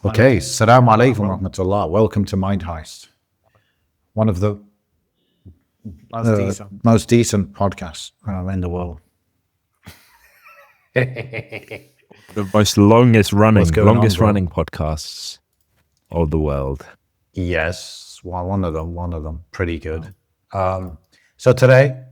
Okay, Assalamu alaikum wa rahmatullah. Welcome to Mind Heist, one of the most decent podcasts in the world. The most longest running podcasts of the world. Yes, well, one of them, pretty good. So today,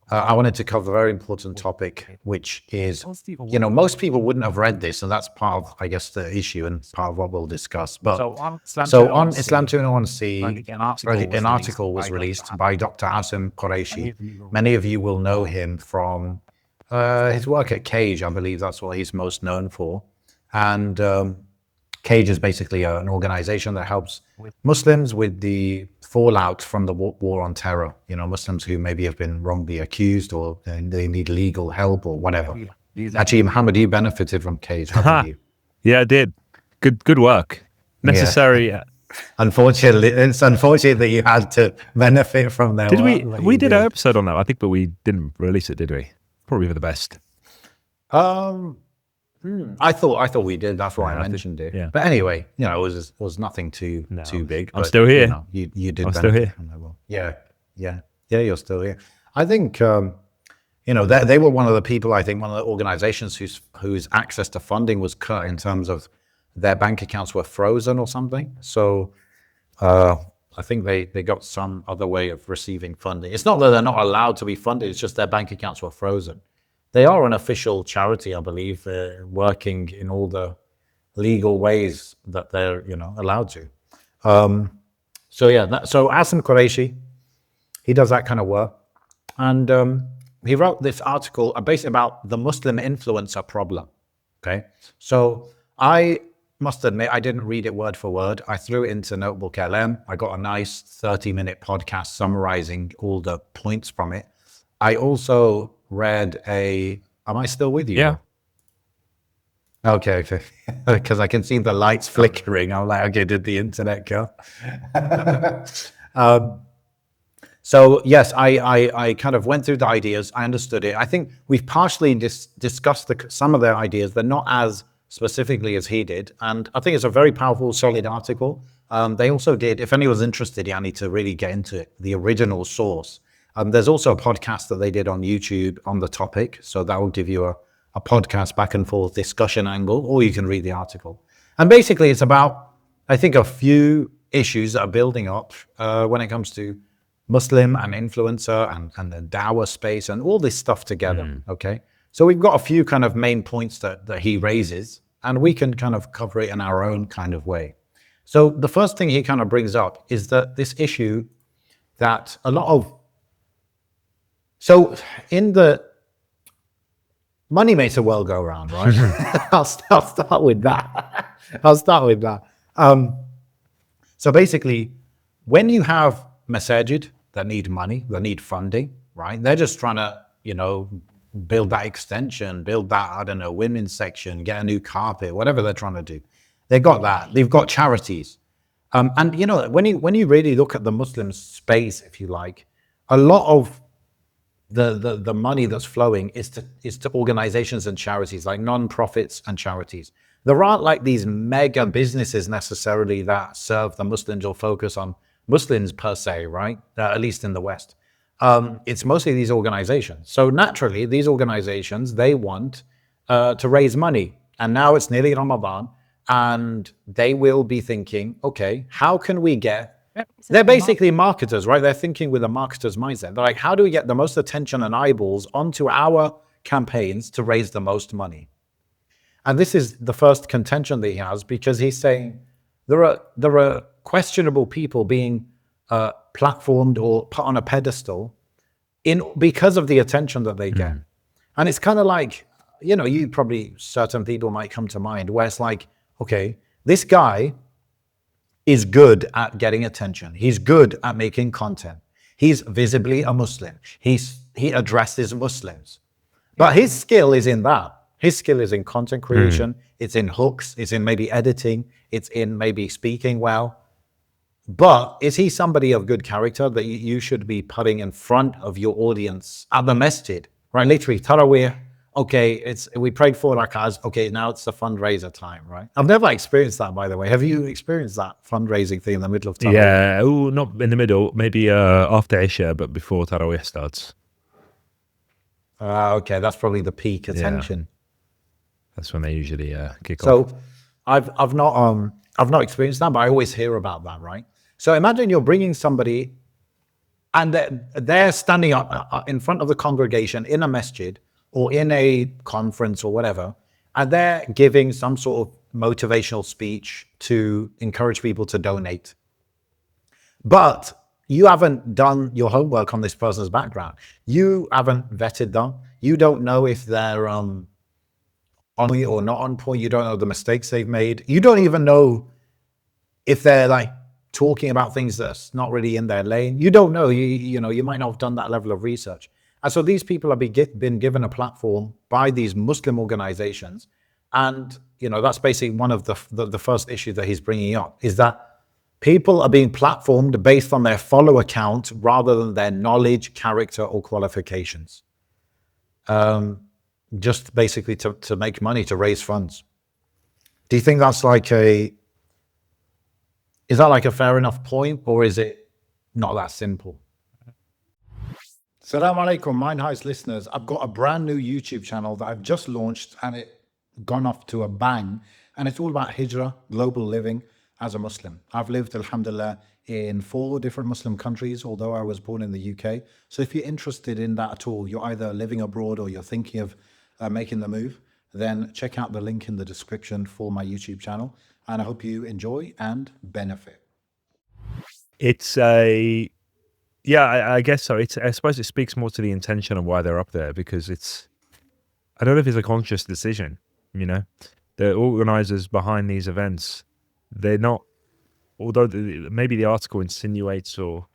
I wanted to cover a very important topic, which is, most people wouldn't have read this, and that's part of, I guess, the issue and part of what we'll discuss. But so on Islam 201C, an article was released by Dr. Asim Qureshi. Many of you will know him from his work at Cage. I believe that's what he's most known for. And Cage is basically an organization that helps Muslims with the fallout from the war on terror. Muslims who maybe have been wrongly accused or they need legal help or whatever. Actually, Muhammad, you benefited from Cage, haven't you? Yeah, I did. Good work. Necessary. Yeah. Unfortunately, it's unfortunate that you had to benefit from their work. We did an episode on that, I think, but we didn't release it, did we? Probably for the best. I thought we did. That's why I mentioned it. Yeah. But anyway, it was nothing too big. I'm still here. You did. I'm still here. Yeah. You're still here. I think they were one of the people. I think one of the organizations whose access to funding was cut in terms of their bank accounts were frozen or something. So I think they got some other way of receiving funding. It's not that they're not allowed to be funded. It's just their bank accounts were frozen. They are an official charity, I believe, working in all the legal ways that they're, allowed to. So Asim Qureshi, he does that kind of work. And he wrote this article basically about the Muslim influencer problem. Okay. So I must admit, I didn't read it word for word. I threw it into Notebook LM. I got a nice 30-minute podcast summarizing all the points from it. I also read am I still with you? Yeah. Okay. Because I can see the lights flickering. I'm like, okay, did the internet go? So yes, I kind of went through the ideas. I understood it. I think we've partially discussed some of their ideas. They're not as specifically as he did. And I think it's a very powerful, solid article. They also did, if anyone's interested, I need to really get into it, the original source. There's also a podcast that they did on YouTube on the topic. So that will give you a podcast back and forth discussion angle, or you can read the article. And basically it's about, I think, a few issues that are building up when it comes to Muslim and influencer and the dawah space and all this stuff together. Okay. So we've got a few kind of main points that he raises, and we can kind of cover it in our own kind of way. So the first thing he kind of brings up is that this issue that a lot of, so in the money makes the world go round, right? I'll start with that. So basically, when you have masajid that need money, that need funding, right? They're just trying to, build that extension, build that, I don't know, women's section, get a new carpet, whatever they're trying to do. They got that. They've got charities. And when you really look at the Muslim space, if you like, a lot of the money that's flowing is to organizations and charities, like non-profits and charities. There aren't like these mega businesses necessarily that serve the Muslims or focus on Muslims per se, right? At least in the West. It's mostly these organizations. So naturally, these organizations, they want to raise money. And now it's nearly Ramadan, and they will be thinking, okay, how can we get... They're basically marketers, right? They're thinking with a marketer's mindset. They're like, how do we get the most attention and eyeballs onto our campaigns to raise the most money? And this is the first contention that he has, because he's saying there are questionable people being platformed or put on a pedestal because of the attention that they get. And it's kind of like, certain people might come to mind where it's like, okay, this guy is good at getting attention. He's good at making content. He's visibly a Muslim. He addresses Muslims. But his skill is in that. His skill is in content creation. It's in hooks. It's in maybe editing. It's in maybe speaking well. But is he somebody of good character that you should be putting in front of your audience at the masjid, right? Literally, Taraweeh okay, we prayed for rak'ahs. Okay, now it's the fundraiser time, right? I've never experienced that, by the way. Have you experienced that fundraising thing in the middle of Tarawih? Yeah, oh, not in the middle. Maybe after Isha, but before Tarawih starts. Okay, that's probably the peak attention. That's when they usually kick off. So I've not experienced that, but I always hear about that, right? So imagine you're bringing somebody and they're standing up in front of the congregation in a masjid or in a conference or whatever, and they're giving some sort of motivational speech to encourage people to donate. But you haven't done your homework on this person's background. You haven't vetted them. You don't know if they're on point or not on point. You don't know the mistakes they've made. You don't even know if they're like talking about things that's not really in their lane. You don't know. You know, you might not have done that level of research. And so these people have been given a platform by these Muslim organizations. And, you know, that's basically one of the first issues that he's bringing up, is that people are being platformed based on their follow account rather than their knowledge, character, or qualifications. Just basically to make money, to raise funds. Do you think that's like is that like a fair enough point, or is it not that simple? Assalamu alaikum, Mind Heist listeners. I've got a brand new YouTube channel that I've just launched and it gone off to a bang. And it's all about hijrah, global living as a Muslim. I've lived, alhamdulillah, in 4 different Muslim countries, although I was born in the UK. So if you're interested in that at all, you're either living abroad or you're thinking of making the move, then check out the link in the description for my YouTube channel. And I hope you enjoy and benefit. It's a, yeah, I guess so. I suppose it speaks more to the intention of why they're up there, because I don't know if it's a conscious decision, you know. The organizers behind these events, they're not, although maybe the article insinuates or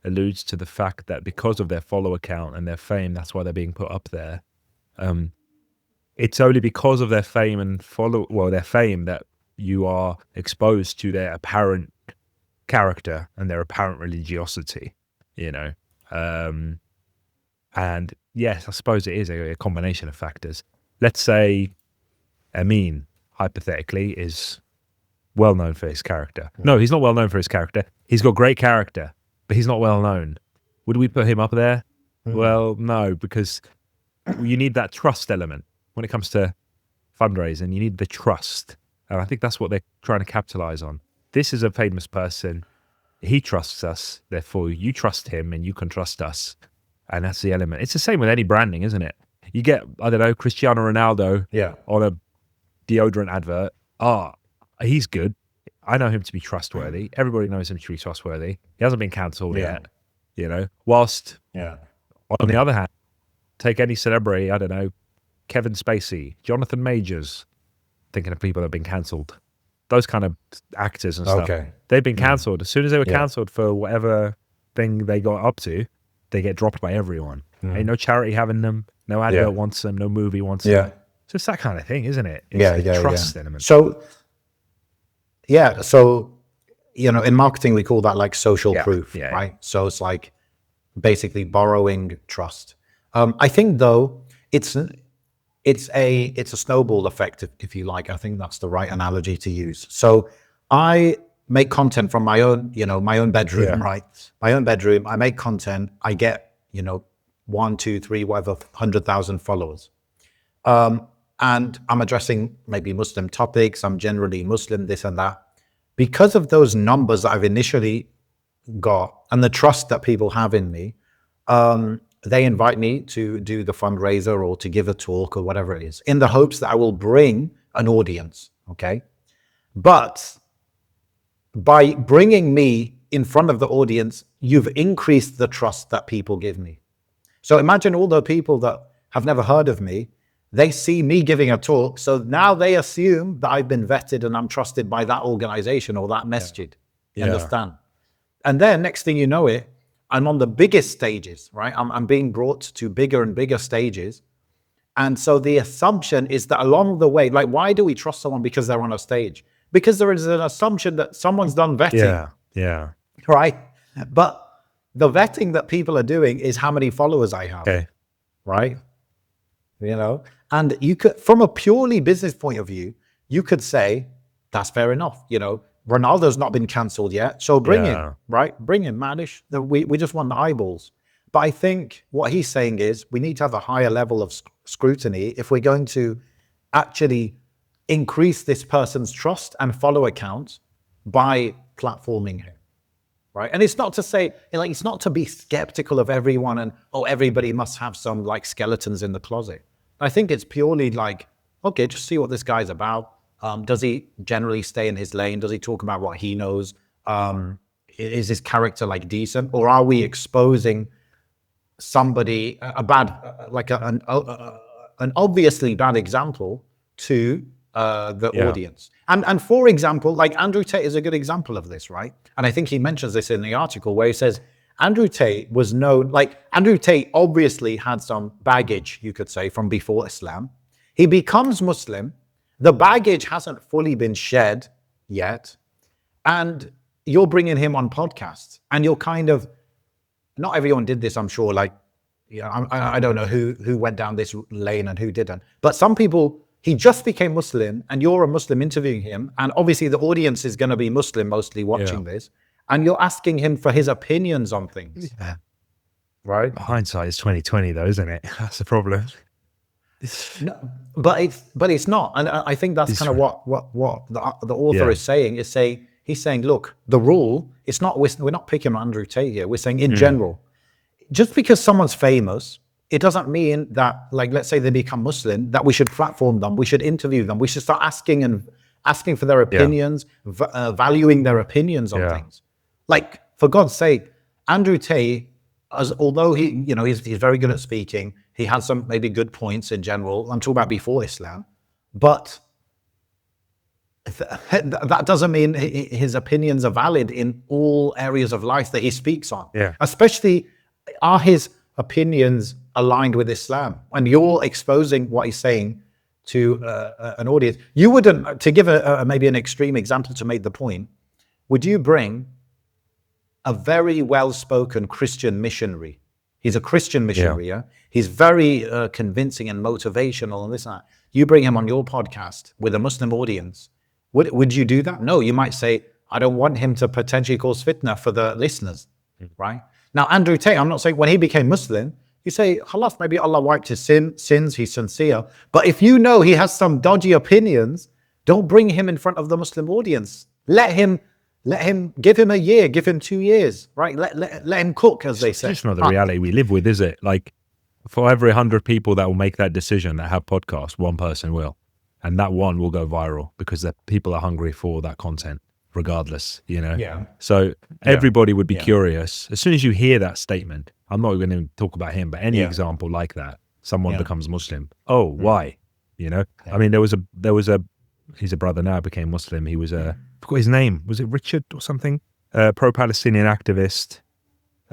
alludes to the fact that because of their follow account and their fame, that's why they're being put up there. It's only because of their fame and their fame that you are exposed to their apparent character and their apparent religiosity, you know. And yes, I suppose it is a combination of factors. Let's say Amin, hypothetically, is well known for his character. No, he's not well known for his character. He's got great character, but he's not well known. Would we put him up there? Well, no, because you need that trust element when it comes to fundraising. You need the trust. And I think that's what they're trying to capitalize on. This is a famous person. He trusts us. Therefore, you trust him and you can trust us. And that's the element. It's the same with any branding, isn't it? You get, I don't know, Cristiano Ronaldo on a deodorant advert. He's good. I know him to be trustworthy. Everybody knows him to be trustworthy. He hasn't been cancelled yet, you know. Whilst, on the other hand, take any celebrity, I don't know, Kevin Spacey, Jonathan Majors, thinking of people that have been cancelled. Those kind of actors and stuff. They've been cancelled. As soon as they were cancelled for whatever thing they got up to, they get dropped by everyone. Ain't no charity having them. No advert wants them. No movie wants them. So it's that kind of thing, isn't it? It's trust element. So, you know, in marketing, we call that like social proof, right? So it's like basically borrowing trust. I think though, it's a snowball effect, if you like. I think that's the right analogy to use. So I make content from my own, you know, my own bedroom, right? My own bedroom. I make content. I get, you know, 1, 2, 3, whatever, 100,000 followers. And I'm addressing maybe Muslim topics. I'm generally Muslim, this and that. Because of those numbers that I've initially got and the trust that people have in me, they invite me to do the fundraiser or to give a talk or whatever it is, in the hopes that I will bring an audience, okay? But by bringing me in front of the audience, you've increased the trust that people give me. So imagine all the people that have never heard of me, they see me giving a talk, so now they assume that I've been vetted and I'm trusted by that organization or that masjid. You understand? And then next thing you know it, I'm on the biggest stages, right? I'm being brought to bigger and bigger stages. And so the assumption is that along the way, like, why do we trust someone because they're on a stage? Because there is an assumption that someone's done vetting. Right? But the vetting that people are doing is how many followers I have. Right? You know? And you could, from a purely business point of view, you could say, that's fair enough. You know, Ronaldo's not been cancelled yet. So bring him, right? Bring him, Manish. We just want the eyeballs. But I think what he's saying is we need to have a higher level of scrutiny if we're going to actually increase this person's trust and follow account by platforming him. Right. And it's not to say, like, it's not to be skeptical of everyone and, oh, everybody must have some like skeletons in the closet. I think it's purely like, okay, just see what this guy's about. Does he generally stay in his lane? Does he talk about what he knows? Is his character like decent? Or are we exposing somebody, a bad, like an obviously bad example to the audience? And for example, like Andrew Tate is a good example of this, right? And I think he mentions this in the article where he says Andrew Tate was known, like Andrew Tate obviously had some baggage, you could say, from before Islam. He becomes Muslim. The baggage hasn't fully been shed yet. And you're bringing him on podcasts and you're kind of, not everyone did this, I'm sure. Like, yeah, I don't know who went down this lane and who didn't. But some people, he just became Muslim and you're a Muslim interviewing him. And obviously the audience is going to be Muslim mostly watching this. And you're asking him for his opinions on things. Yeah. Right? Hindsight is 2020 though, isn't it? That's the problem. No, but it's not. And I think that's kind of what the author is saying. He's saying, look, the rule, it's not, we're not picking Andrew Tate here. We're saying in general, just because someone's famous, it doesn't mean that, like, let's say they become Muslim, that we should platform them, we should interview them, we should start asking for their opinions, valuing their opinions on things. Like, for God's sake, Andrew Tate, although he's very good at speaking, he has some maybe good points in general. I'm talking about before Islam, but that doesn't mean his opinions are valid in all areas of life that he speaks on. Yeah. Especially, are his opinions aligned with Islam? And you're exposing what he's saying to an audience. You wouldn't, to give maybe an extreme example to make the point, would you bring a very well-spoken Christian missionary? He's a Christian missionary, yeah? He's very convincing and motivational and this and that. You bring him on your podcast with a Muslim audience. Would you do that? No, you might say, I don't want him to potentially cause fitna for the listeners, right? Now, Andrew Tate, I'm not saying when he became Muslim, you say, Halas, maybe Allah wiped his sins, he's sincere. But if you know he has some dodgy opinions, don't bring him in front of the Muslim audience. Let him, give him a year, give him 2 years, right? Let him cook, as they say. It's just not the reality we live with, is it? Like, for every 100 people that will make that decision that have podcasts, one person will. And that one will go viral because the people are hungry for that content, regardless, you know? Yeah. So everybody would be curious. As soon as you hear that statement, I'm not going to talk about him, but any example like that, someone becomes Muslim. Oh, why? You know? I mean, there was a, he's a brother now, became Muslim. He was I forgot his name. Was it Richard or something? Pro-Palestinian activist.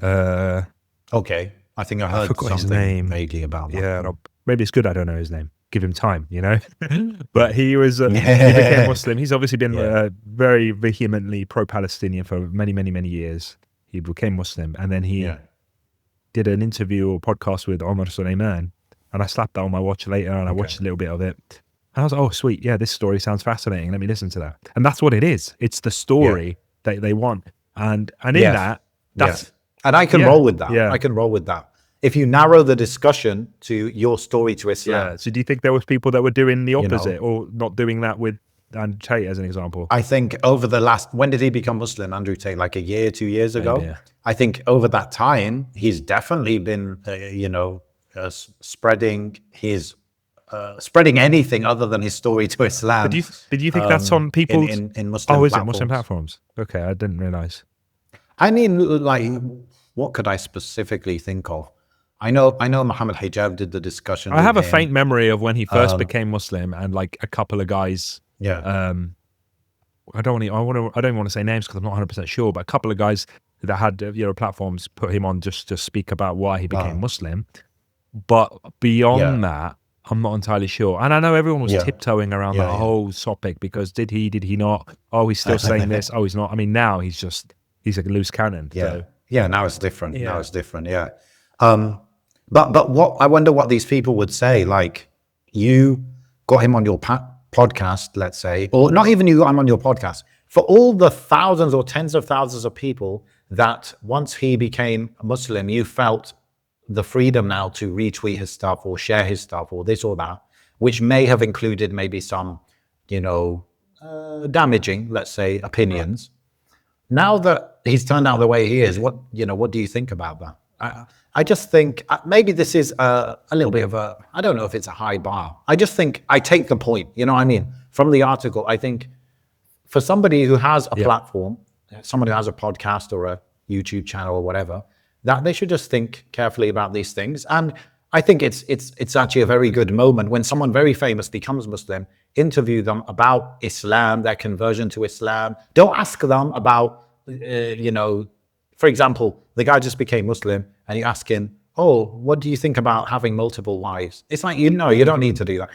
Okay. I think I heard his name vaguely about that. Yeah, maybe it's good I don't know his name. Give him time, you know. But he was he became Muslim. He's obviously been very vehemently pro-Palestinian for many, many, many years. He became Muslim, and then he did an interview or podcast with Omar Suleiman, and I slapped that on my watch later, and I watched a little bit of it, and I was like, oh, sweet, yeah, this story sounds fascinating. Let me listen to that. And that's what it is. It's the story that they want, and in that's and I can roll with that. Yeah. I can roll with that. If you narrow the discussion to your story to Islam. Yeah. So do you think there was people that were doing the opposite or not doing that with Andrew Tate as an example? I think over the last, when did he become Muslim, Andrew Tate? Like a year, 2 years ago? Maybe, yeah. I think over that time, he's definitely been, spreading anything other than his story to Islam. Did you think that's on people's... in Muslim platforms? It Muslim platforms? Okay, I didn't realize. I mean, like, what could I specifically think of? I know Muhammad Hijab did the discussion. I have a faint memory of when he first became Muslim, and like a couple of guys. Yeah. I don't want to say names because I'm not 100% sure, but a couple of guys that had platforms put him on just to speak about why he became Muslim. But beyond that, I'm not entirely sure. And I know everyone was tiptoeing around that whole topic because did he not? Oh, he's still saying this. Oh, he's not. I mean, now he's like a loose cannon. Yeah. So. Yeah. Now it's different. Yeah. Yeah. But what I wonder what these people would say, like you got him on your podcast, let's say, or not even you got him on your podcast, for all the thousands or tens of thousands of people that once he became a Muslim, you felt the freedom now to retweet his stuff or share his stuff or this or that, which may have included maybe some, damaging, let's say, opinions. Now that he's turned out the way he is, what do you think about that? I just think maybe this is a little bit of I don't know if it's a high bar. I just think I take the point, you know what I mean? From the article, I think for somebody who has a platform, someone who has a podcast or a YouTube channel or whatever, that they should just think carefully about these things. And I think it's actually a very good moment when someone very famous becomes Muslim, interview them about Islam, their conversion to Islam. Don't ask them about, for example, the guy just became Muslim and you ask him, oh, what do you think about having multiple wives? It's like, you don't need to do that.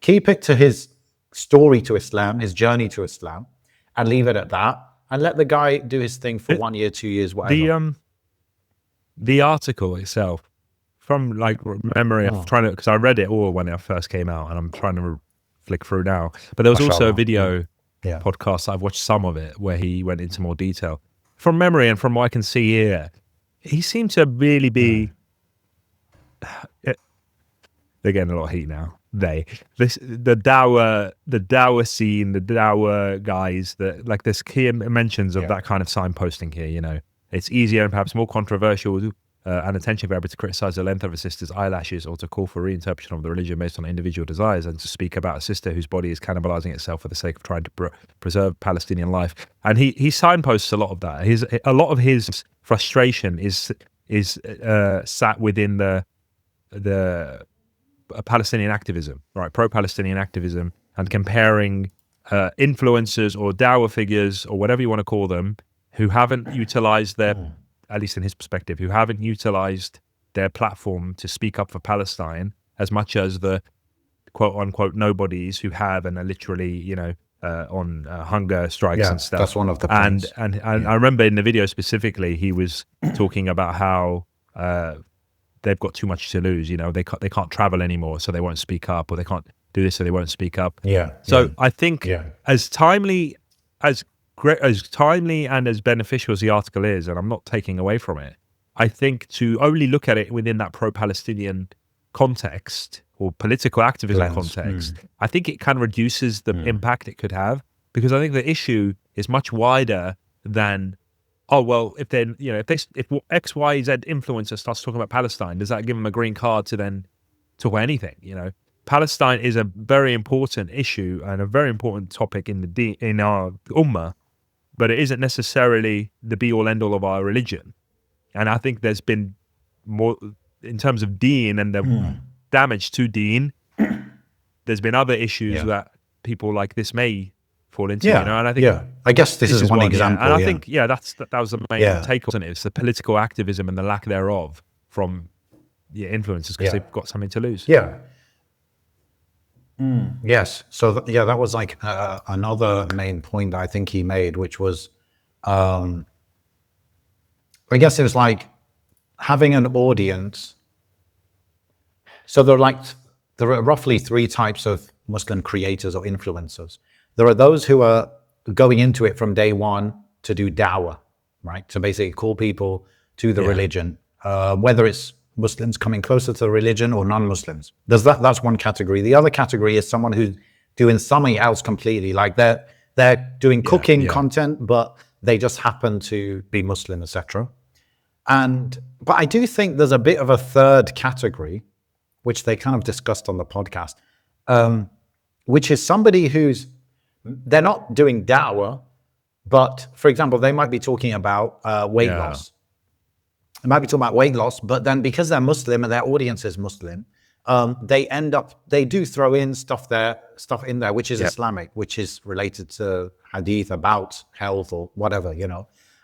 Keep it to his story to Islam, his journey to Islam, and leave it at that. And let the guy do his thing for 1 year, 2 years, whatever. The article itself, from like memory, I'm trying to, because I read it all when it first came out, and I'm trying to flick through now. But there was also a video podcast. I've watched some of it where he went into more detail. From memory and from what I can see here, he seemed to really be. They're getting a lot of heat now. The Dawa scene, the Dawa guys, like there's key mentions of that kind of signposting here. It's easier and perhaps more controversial and attention grabbing to criticize the length of a sister's eyelashes or to call for reinterpretation of the religion based on individual desires, and to speak about a sister whose body is cannibalizing itself for the sake of trying to preserve Palestinian life. And he signposts a lot of that. A lot of his frustration is sat within the Palestinian activism, right? Pro-Palestinian activism, and comparing influencers or Dawa figures or whatever you want to call them, who haven't utilized at least in his perspective, who haven't utilized their platform to speak up for Palestine as much as the quote-unquote nobodies who have and are literally, on hunger strikes and stuff. That's one of the points. And I remember in the video specifically, he was talking about how they've got too much to lose. They can't travel anymore, so they won't speak up, or they can't do this, so they won't speak up. So I think as timely and as beneficial as the article is, and I'm not taking away from it, I think to only look at it within that pro-Palestinian context or political activism context, I think it kind of reduces the impact it could have, because I think the issue is much wider than, oh, well, if X, Y, Z influencer starts talking about Palestine, does that give them a green card to then talk about anything? Palestine is a very important issue and a very important topic in our ummah, but it isn't necessarily the be-all, end-all of our religion. And I think there's been more, in terms of deen and the damage to deen, there's been other issues that people like this may fall into, and I think I guess this is one example. And I think that was the main take on it. It's the political activism and the lack thereof from influencers, because they've got something to lose. Yes. So that was like another main point that I think he made, which was, I guess it was like having an audience. So there are roughly 3 types of Muslim creators or influencers. There are those who are going into it from day one to do dawah, right? To basically call people to the religion, whether it's Muslims coming closer to the religion or non-Muslims. That's one category. The other category is someone who's doing something else completely. Like they're doing cooking content, but they just happen to be Muslim, etc. But I do think there's a bit of a third category, which they kind of discussed on the podcast, which is somebody they're not doing da'wah, but for example, they might be talking about weight loss. They might be talking about weight loss, but then because they're Muslim and their audience is Muslim, they do throw in stuff in there, which is Islamic, which is related to hadith about health or whatever,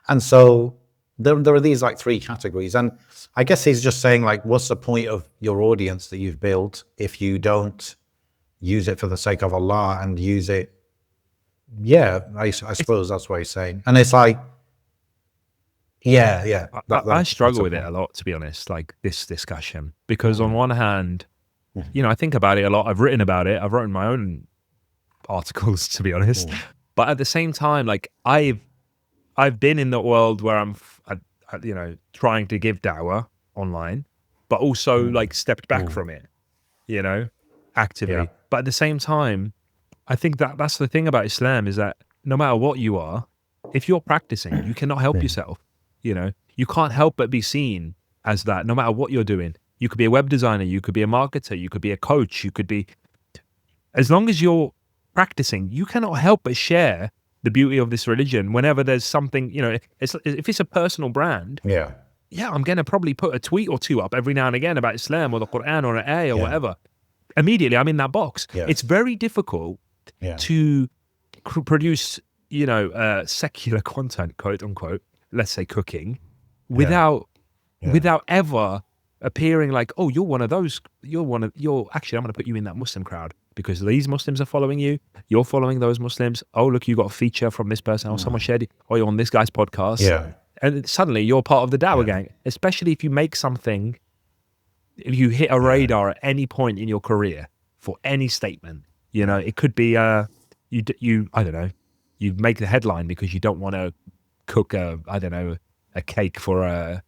And so there are these like 3 categories. And I guess he's just saying, like, what's the point of your audience that you've built if you don't use it for the sake of Allah and use it? I suppose that's what he's saying. And it's like, I struggle with it a lot, to be honest, like this discussion, because on one hand, you know, I think about it a lot. I've written about it. I've written my own articles, to be honest. But at the same time, like I've been in the world where you know, trying to give dawah online, but also like stepped back from it, you know, actively. Yeah. But at the same time, I think that's the thing about Islam, is that no matter what you are, if you're practicing, you cannot help yourself. You know, you can't help but be seen as that, no matter what you're doing. You could be a web designer, you could be a marketer, you could be a coach, you could be, as long as you're practicing, you cannot help but share the beauty of this religion whenever there's something, you know, if it's a personal brand. Yeah. Yeah, I'm going to probably put a tweet or two up every now and again about Islam or the Quran or an ayah or whatever. Immediately, I'm in that box. Yes. It's very difficult to produce, you know, secular content, quote unquote, let's say cooking, without ever appearing like, oh, you're actually, I'm going to put you in that Muslim crowd because these Muslims are following you. You're following those Muslims. Oh, look, you got a feature from this person. Oh, someone shared it. Oh, you're on this guy's podcast. Yeah. And suddenly you're part of the dawah gang, especially if you make something, if you hit a radar at any point in your career for any statement. You know, it could be you I don't know, you make the headline because you don't want to cook a cake for a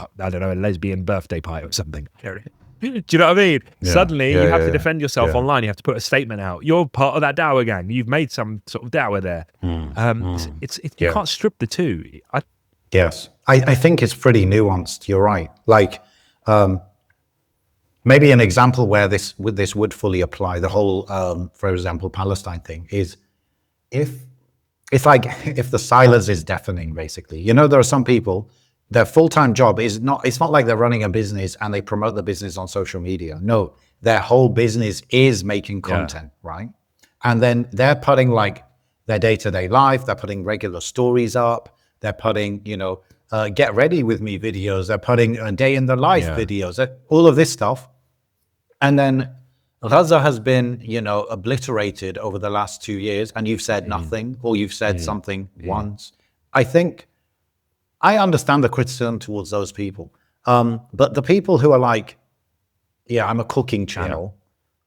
lesbian birthday party or something. Do you know what I mean? Yeah. Suddenly you have to defend yourself Yeah. online. You have to put a statement out. You're part of that dawah gang. You've made some sort of dawah there. You can't strip the two. Yes. I think it's pretty nuanced. You're right. Like, maybe an example where this would fully apply, the whole, for example, Palestine thing is if the silence is deafening, basically. You know, there are some people, their full-time job is not, it's not like they're running a business and they promote the business on social media. No, their whole business is making content, right? And then they're putting like their day-to-day life, they're putting regular stories up, they're putting, you know, get ready with me videos, they're putting a day in the life videos, all of this stuff. And then Gaza has been, you know, obliterated over the last 2 years, and you've said nothing, or you've said something once. I think I understand the criticism towards those people. But the people who are like, yeah, I'm a cooking channel,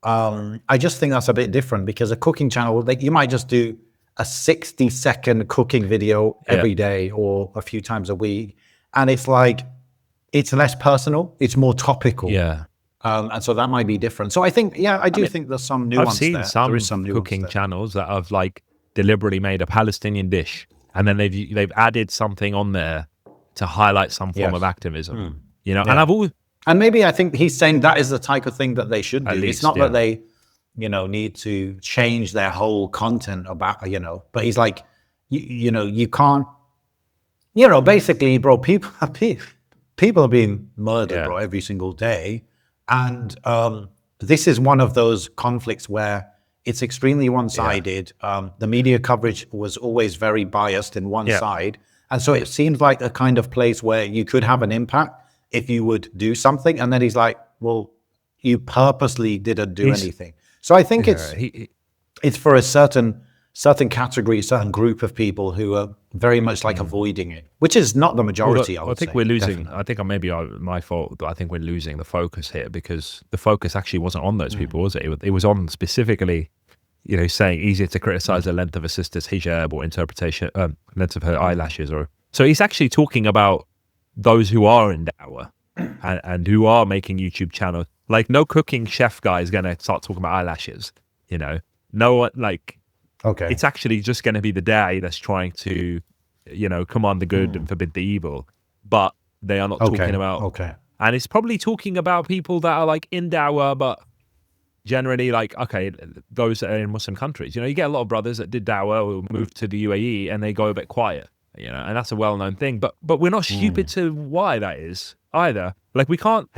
I just think that's a bit different, because a cooking channel, you might just do a 60-second cooking video every day or a few times a week. And it's like, it's less personal, it's more topical. Yeah. And so that might be different. So I think, I think there's some nuance I've seen there. some, There is some nuance cooking there. channels that have like deliberately made a Palestinian dish, and then they've added something on there to highlight some form of activism. You know, and I've always, And maybe I think he's saying that is the type of thing that they should do. At It's least, not that they, you know, need to change their whole content about, you know, but he's like, you know, you can't, you know, basically, bro, people are being murdered, bro, every single day. And this is one of those conflicts where it's extremely one-sided. The media coverage was always very biased in one side. And so it seems like a kind of place where you could have an impact if you would do something. And then he's like, well, you purposely didn't do anything. So I think it's for a certain category, certain group of people who are very much like avoiding it, which is not the majority. I think we're losing. I think maybe my fault. But I think we're losing the focus here, because the focus actually wasn't on those people, was it? It was on specifically, you know, saying easier to criticize the length of a sister's hijab or interpretation, length of her eyelashes, or so he's actually talking about those who are in dawah and who are making YouTube channels. Like, no cooking chef guy is going to start talking about eyelashes. You know, no one like. Okay. It's actually just going to be the da'i that's trying to, you know, command the good and forbid the evil. But they are not talking about. And it's probably talking about people that are like in dawah, but generally like, okay, those that are in Muslim countries. You know, you get a lot of brothers that did dawah or moved to the UAE and they go a bit quiet, you know, and that's a well-known thing. But we're not stupid to why that is either. Like, we can't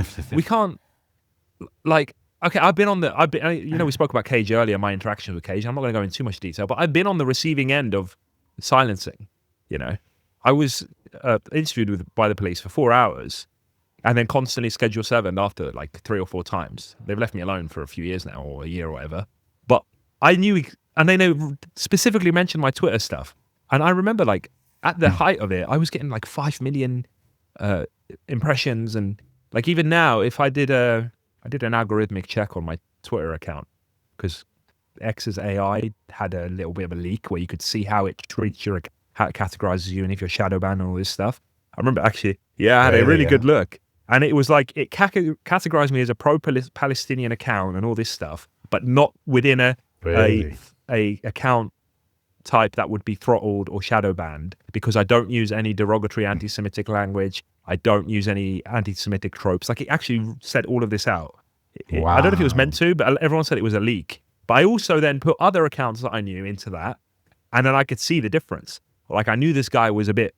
like. Okay, you know, we spoke about Cage earlier, my interaction with Cage. I'm not going to go into too much detail, but I've been on the receiving end of silencing, you know. I was interviewed by the police for 4 hours and then constantly Schedule 7 after like 3 or 4 times. They've left me alone for a few years now, or a year or whatever. But I knew, and they specifically mentioned my Twitter stuff. And I remember like at the height of it, I was getting like 5 million impressions. And like even now, if I did I did an algorithmic check on my Twitter account because X's AI had a little bit of a leak where you could see how it treats your, how it categorizes you and if you're shadow banned and all this stuff. I remember actually, I had a really good look, and it was like it categorized me as a pro-Palestinian account and all this stuff, but not within a account type that would be throttled or shadow banned, because I don't use any derogatory anti-Semitic language. I don't use any anti-Semitic tropes. Like, it actually said all of this out. I don't know if it was meant to, but everyone said it was a leak. But I also then put other accounts that I knew into that, and then I could see the difference. Like, I knew this guy was a bit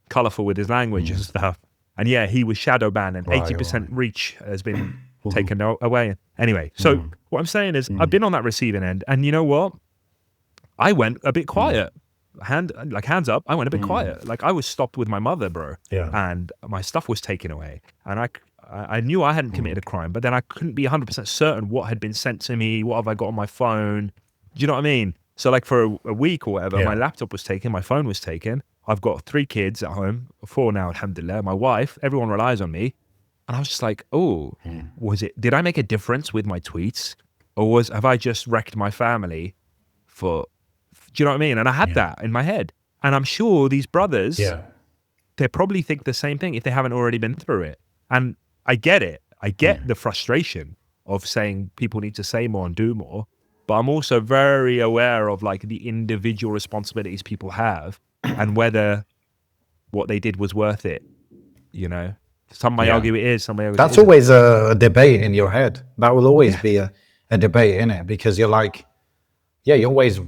colorful with his language and stuff. And yeah, he was shadow banned, and 80% reach has been taken away. Anyway, so what I'm saying is I've been on that receiving end, and you know what? I went a bit quiet. Hands up, I went a bit quiet. Like, I was stopped with my mother, bro. Yeah. And my stuff was taken away. And I knew I hadn't committed a crime, but then I couldn't be 100% certain what had been sent to me. What have I got on my phone? Do you know what I mean? So like for a week or whatever, my laptop was taken, my phone was taken. I've got 3 kids at home, 4 now, alhamdulillah. My wife, everyone relies on me. And I was just like, did I make a difference with my tweets? Or have I just wrecked my family do you know what I mean? And I had that in my head. And I'm sure these brothers, they probably think the same thing if they haven't already been through it. And I get it. I get the frustration of saying people need to say more and do more. But I'm also very aware of like the individual responsibilities people have and whether what they did was worth it. You know, some may argue it is, some may argue that's always a debate in your head. That will always be a debate in it, because you're like, you always,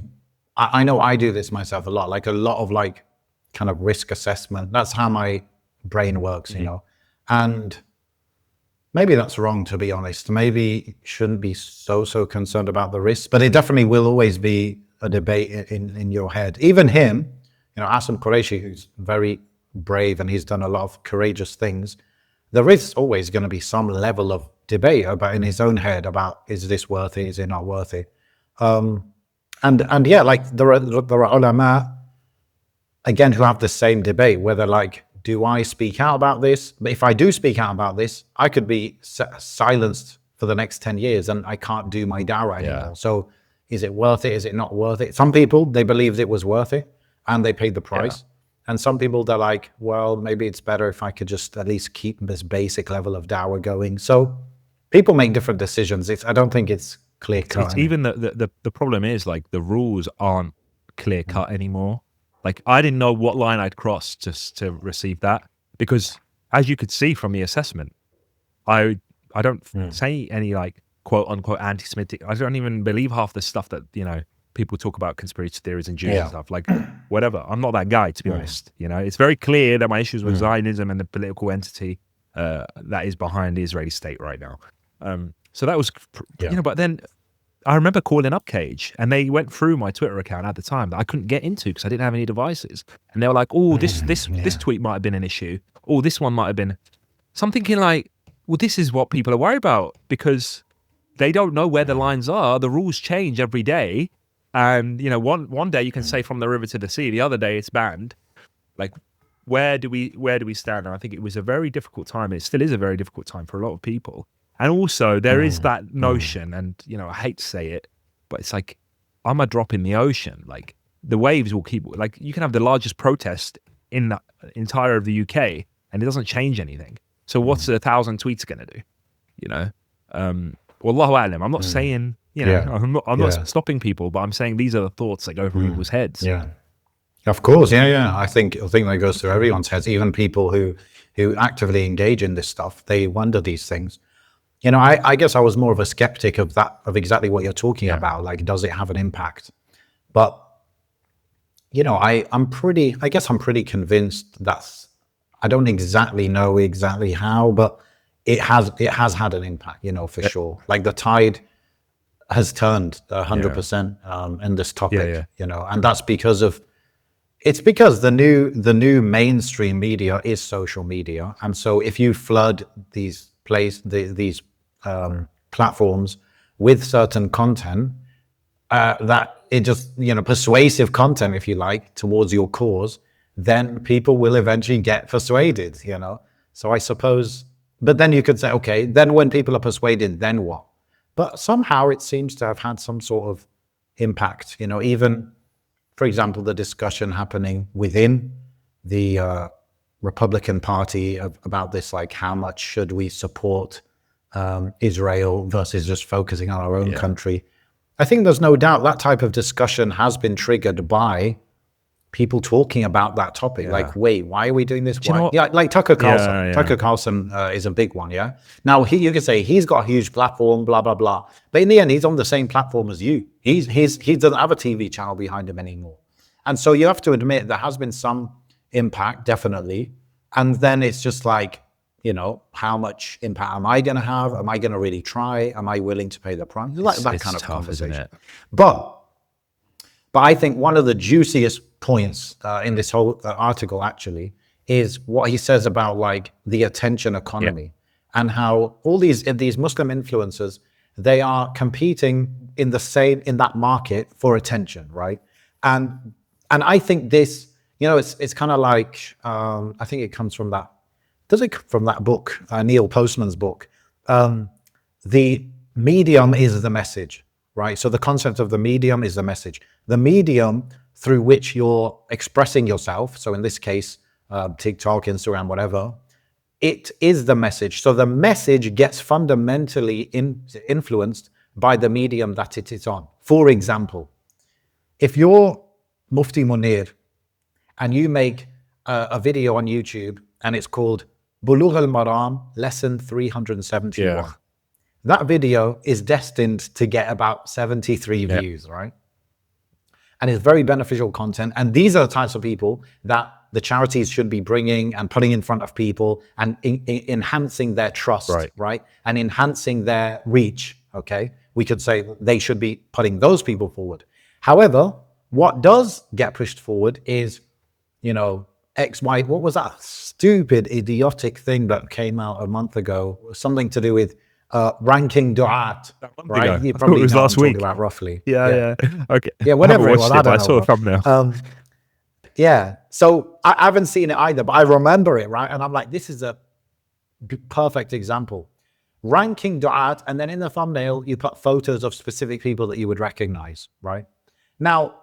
I know I do this myself a lot, like a lot of like kind of risk assessment. That's how my brain works, you know, and maybe that's wrong, to be honest. Maybe shouldn't be so concerned about the risks, but it definitely will always be a debate in your head. Even him, you know, Asim Qureshi, who's very brave and he's done a lot of courageous things, there is always going to be some level of debate about in his own head about, is this worth it? Is it not worth it? And yeah, like there are ulama, again, who have the same debate, whether like, do I speak out about this? But if I do speak out about this, I could be silenced for the next 10 years and I can't do my dawah anymore. So is it worth it? Is it not worth it? Some people, they believed it was worth it and they paid the price. And some people, they're like, well, maybe it's better if I could just at least keep this basic level of dawah going. So people make different decisions. I don't think it's clear cut. Even the problem is like the rules aren't clear cut anymore. Like, I didn't know what line I'd cross just to receive that, because as you could see from the assessment, I don't say any like quote unquote anti-Semitic. I don't even believe half the stuff that, you know, people talk about conspiracy theories and Jews and stuff. Like, whatever. I'm not that guy, to be honest. You know, it's very clear that my issues with Zionism and the political entity that is behind the Israeli state right now. So that was, you know, but then I remember calling up Cage and they went through my Twitter account at the time that I couldn't get into because I didn't have any devices. And they were like, oh, this tweet might have been an issue. Oh, this one might have been. So I'm thinking like, well, this is what people are worried about, because they don't know where the lines are. The rules change every day. And, you know, one day you can say from the river to the sea, the other day it's banned. Like, where do we stand? And I think it was a very difficult time. It still is a very difficult time for a lot of people. And also there is that notion, and, you know, I hate to say it, but it's like, I'm a drop in the ocean. Like, the waves will keep, like, you can have the largest protest in the entire of the UK and it doesn't change anything. So what's 1,000 tweets going to do? You know? Wallahu alam. I'm not saying, you know, I'm not stopping people, but I'm saying these are the thoughts that go through people's heads. Yeah. Of course. Yeah. I think that goes through everyone's heads, even people who actively engage in this stuff. They wonder these things. You know, I guess I was more of a skeptic of exactly what you're talking about. Like, does it have an impact? But, you know, I'm pretty convinced that, I don't exactly know how, but it has had an impact, you know, for sure. Like, the tide has turned 100% in this topic, you know, and that's because the new mainstream media is social media. And so if you flood these platforms with certain content, that it just, you know, persuasive content, if you like, towards your cause, then people will eventually get persuaded, you know. So I suppose But then you could say, okay, then when people are persuaded, then what? But somehow it seems to have had some sort of impact, even, for example, the discussion happening within the Republican Party about this, like how much should we support Israel versus just focusing on our own country. I think there's no doubt that type of discussion has been triggered by people talking about that topic. Like, wait, why are we doing this? Why? Yeah, like Tucker Carlson. Yeah. Tucker Carlson is a big one, yeah? Now, you could say he's got a huge platform, blah, blah, blah. But in the end, he's on the same platform as you. He doesn't have a TV channel behind him anymore. And so you have to admit there has been some impact, definitely. And then it's just like, how much impact am I going to have? Am I going to really try? Am I willing to pay the price? Like that kind of tough, conversation. isn't it? But I think one of the juiciest points in this whole article actually is what he says about like the attention economy and how all these Muslim influencers, they are competing in that market for attention, right? And I think this, it's kind of like I think it comes from that. Does it come from that book, Neil Postman's book? The medium is the message, right? So the concept of the medium is the message. The medium through which you're expressing yourself, so in this case, TikTok, Instagram, whatever, it is the message. So the message gets fundamentally influenced by the medium that it is on. For example, if you're Mufti Munir and you make a video on YouTube and it's called Bulugh al-Maram, lesson 371. That video is destined to get about 73 views, right? And it's very beneficial content. And these are the types of people that the charities should be bringing and putting in front of people and enhancing their trust, right? And enhancing their reach, okay? We could say they should be putting those people forward. However, what does get pushed forward is, what was that stupid, idiotic thing that came out a month ago? Something to do with ranking du'at, right? You probably it was know last what I'm week. talking about roughly. Yeah. Okay. Yeah, whatever it was. I saw a thumbnail. Yeah. So I haven't seen it either, but I remember it, right? And I'm like, this is a perfect example. Ranking du'at, and then in the thumbnail, you put photos of specific people that you would recognize, right? Now,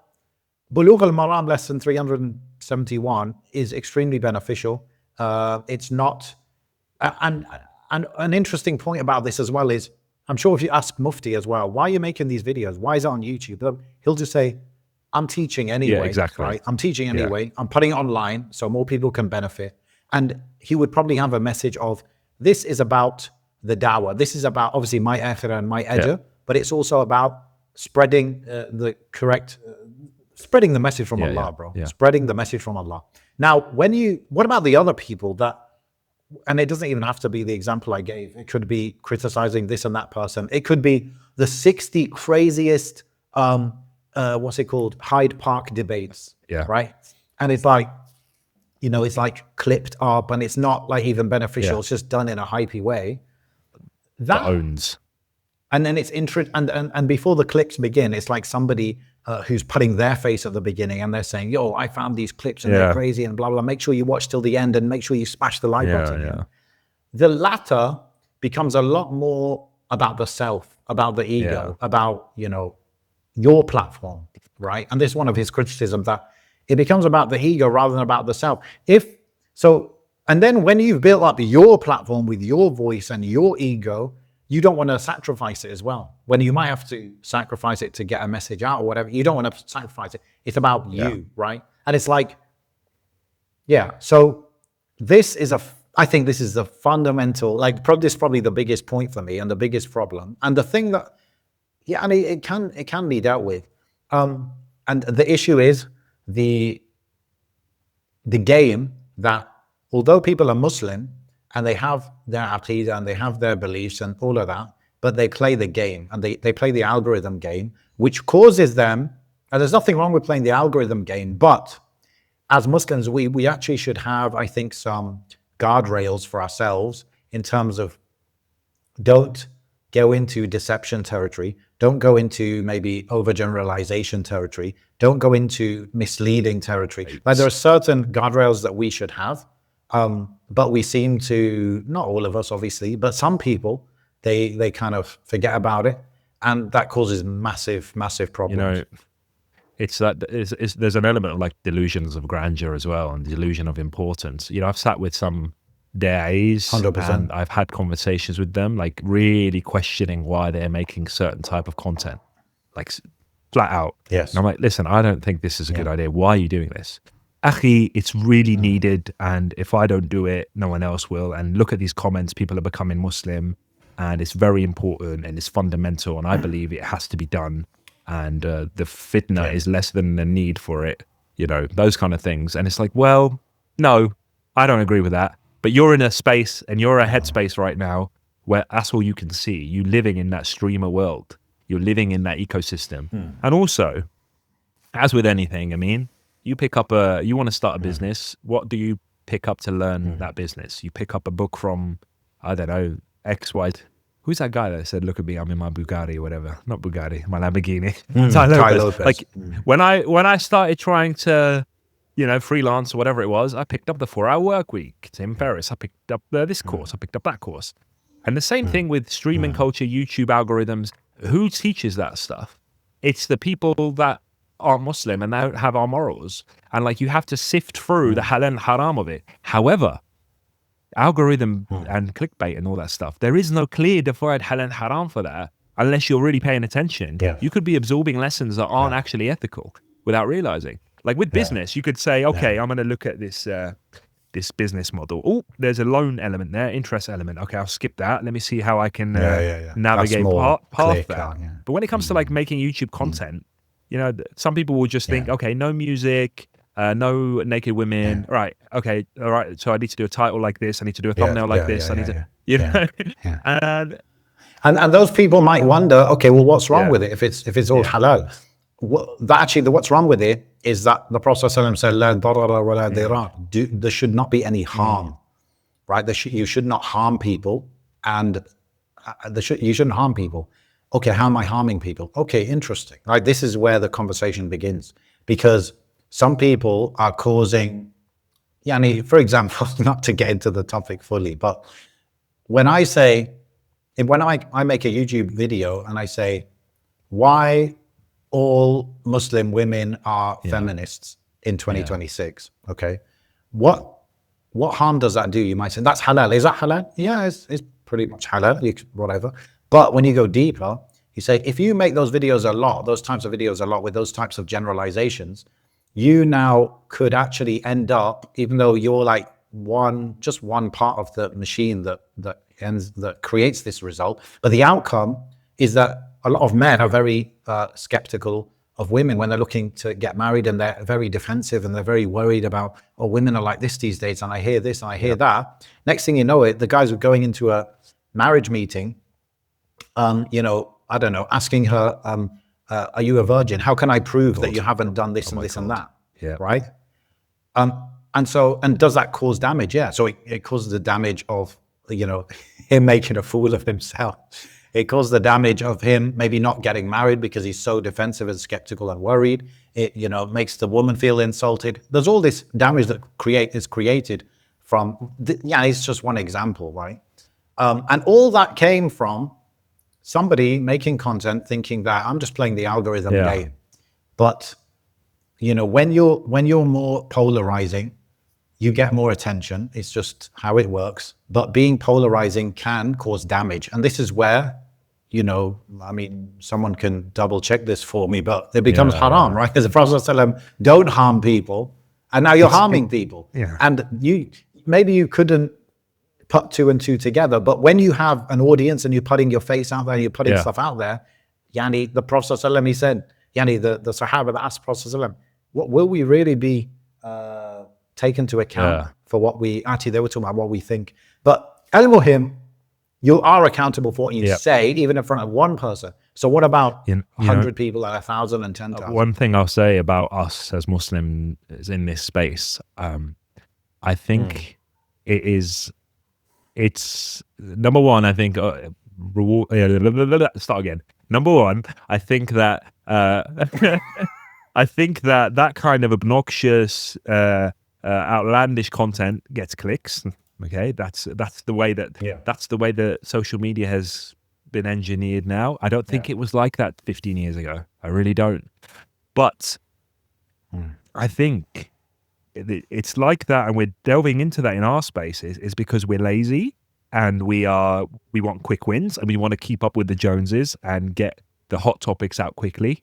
Bulugh al-Maram lesson 371 is extremely beneficial. It's not, and an interesting point about this as well is, I'm sure if you ask Mufti as well, why are you making these videos? Why is it on YouTube? He'll just say, I'm teaching anyway. Yeah, exactly. Right? I'm teaching anyway. I'm putting it online so more people can benefit. And he would probably have a message of, this is about the dawah. This is about obviously my akhirah and my ajr, but it's also about spreading spreading the message from Allah, bro. Yeah. Spreading the message from Allah. Now, what about the other people that, and it doesn't even have to be the example I gave. It could be criticizing this and that person. It could be the 60 craziest, what's it called? Hyde Park debates, right? And it's like, it's like clipped up and it's not like even beneficial. It's just done in a hypey way. That owns. And then it's and before the clicks begin, it's like somebody who's putting their face at the beginning and they're saying, yo, I found these clips and they're crazy and blah, blah. Make sure you watch till the end and make sure you smash the like button. Yeah. The latter becomes a lot more about the self, about the ego, about, your platform, right? And this is one of his criticisms, that it becomes about the ego rather than about the self. And then when you've built up your platform with your voice and your ego, you don't want to sacrifice it as well. When you might have to sacrifice it to get a message out or whatever, you don't want to sacrifice it. It's about you, right? And it's like, so I think this is the fundamental, this is probably the biggest point for me and the biggest problem. And the thing that, and it can be dealt with. And the issue is the game that, although people are Muslim, and they have their aqidah and they have their beliefs and all of that, but they play the game and they play the algorithm game, which causes them, and there's nothing wrong with playing the algorithm game, but as Muslims, we actually should have, I think, some guardrails for ourselves in terms of don't go into deception territory, don't go into maybe overgeneralization territory, don't go into misleading territory. Like there are certain guardrails that we should have. But we seem to, not all of us obviously, but some people, they kind of forget about it, and that causes massive problems. It's that there's an element of like delusions of grandeur as well, and delusion of importance. I've sat with some days 100%. and I've had conversations with them, like really questioning why they're making certain type of content, like flat out. Yes. And I'm like, listen, I don't think this is a good idea. Why are you doing this? Akhi, it's really needed, and if I don't do it, no one else will. And look at these comments, people are becoming Muslim, and it's very important and it's fundamental, and I believe it has to be done. And the fitna is less than the need for it, those kind of things. And it's like, well, no, I don't agree with that. But you're in a space and you're a headspace right now where that's all you can see. You living in that streamer world. You're living in that ecosystem. And also, as with anything, I mean, you want to start a business. What do you pick up to learn that business? You pick up a book from, I don't know, X, Y. Who's that guy that said, look at me, I'm in my Bugatti or whatever? Not Bugatti, my Lamborghini. Tai Lopez. Like when I started trying to, freelance or whatever it was, I picked up the 4-hour work week. Tim Ferriss, I picked up this course, I picked up that course. And the same thing with streaming culture, YouTube algorithms. Who teaches that stuff? It's the people that are Muslim and don't have our morals. And like you have to sift through the halal and haram of it. However, algorithm and clickbait and all that stuff, there is no clear defined halal and haram for that unless you're really paying attention. You could be absorbing lessons that aren't actually ethical without realizing. Like with business, you could say, okay, I'm going to look at this this business model. Oh, there's a loan element there, interest element. Okay, I'll skip that. Let me see how I can navigate past that. But when it comes to like making YouTube content, some people will just think, okay, no music, no naked women. Right. Okay. All right. So I need to do a title like this. I need to do a thumbnail like this. I need to, And those people might wonder, okay, well, what's wrong with it if it's all halal? What's wrong with it is that the Prophet ﷺ said, "La darara wa la dirar." There should not be any harm, right? You should not harm people, and you shouldn't harm people. Okay, how am I harming people? Okay, interesting. Right, this is where the conversation begins, because some people are causing, for example, not to get into the topic fully, but when I make a YouTube video and I say, why all Muslim women are feminists in 2026, okay? What harm does that do? You might say, that's halal. Is that halal? Yeah, it's pretty much halal, whatever. But when you go deeper, you say, if you make those videos those types of videos a lot with those types of generalizations, you now could actually end up, even though you're like just one part of the machine that creates this result, but the outcome is that a lot of men are very skeptical of women when they're looking to get married, and they're very defensive and they're very worried about, oh, women are like this these days, and I hear this and I hear that. Next thing you know, the guys are going into a marriage meeting, I don't know, asking her, are you a virgin? How can I prove that you haven't done this and this and that? Right? And does that cause damage? Yeah. So it causes the damage of, him making a fool of himself. It caused the damage of him maybe not getting married because he's so defensive and skeptical and worried. It, makes the woman feel insulted. There's all this damage that is created from, it's just one example, right? And all that came from somebody making content thinking that I'm just playing the algorithm game. But, when you're more polarizing, you get more attention. It's just how it works. But being polarizing can cause damage. And this is where, someone can double check this for me, but it becomes haram, right? Because the Prophet ﷺ, don't harm people. And now you're harming people. And maybe you couldn't put two and two together. But when you have an audience and you're putting your face out there, and you're putting stuff out there, the Prophet ﷺ, he said, the Sahaba that asked Prophet ﷺ, what will we really be taken into account for what they were talking about what we think. But al-Muhim, you are accountable for what you say, even in front of one person. So what about 100 people and 1,000 and 10,000? One thing I'll say about us as Muslims in this space, I think it's number one, I think, start again. Number one, I think that, I think that kind of obnoxious, outlandish content gets clicks. Okay, that's the way that that's the way that social media has been engineered now. I don't think it was like that 15 years ago. I really don't. But I think it's like that, and we're delving into that in our spaces is because we're lazy and we want quick wins and we want to keep up with the Joneses and get the hot topics out quickly.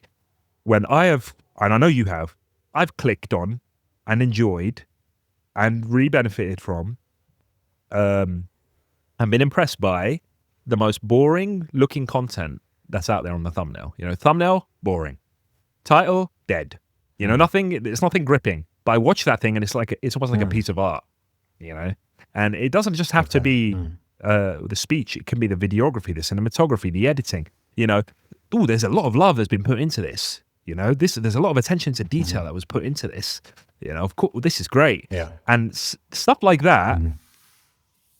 When I have, and I know you have, I've clicked on and enjoyed and really benefited from and been impressed by the most boring looking content that's out there on the thumbnail. You know, thumbnail, boring. Title, dead. You know, it's nothing gripping. But I watch that thing and it's almost like a piece of art, you know? And it doesn't just have to be the speech. It can be the videography, the cinematography, the editing, you know. Ooh, there's a lot of love that's been put into this. You know, there's a lot of attention to detail that was put into this. You know, of course, this is great. Yeah. And stuff like that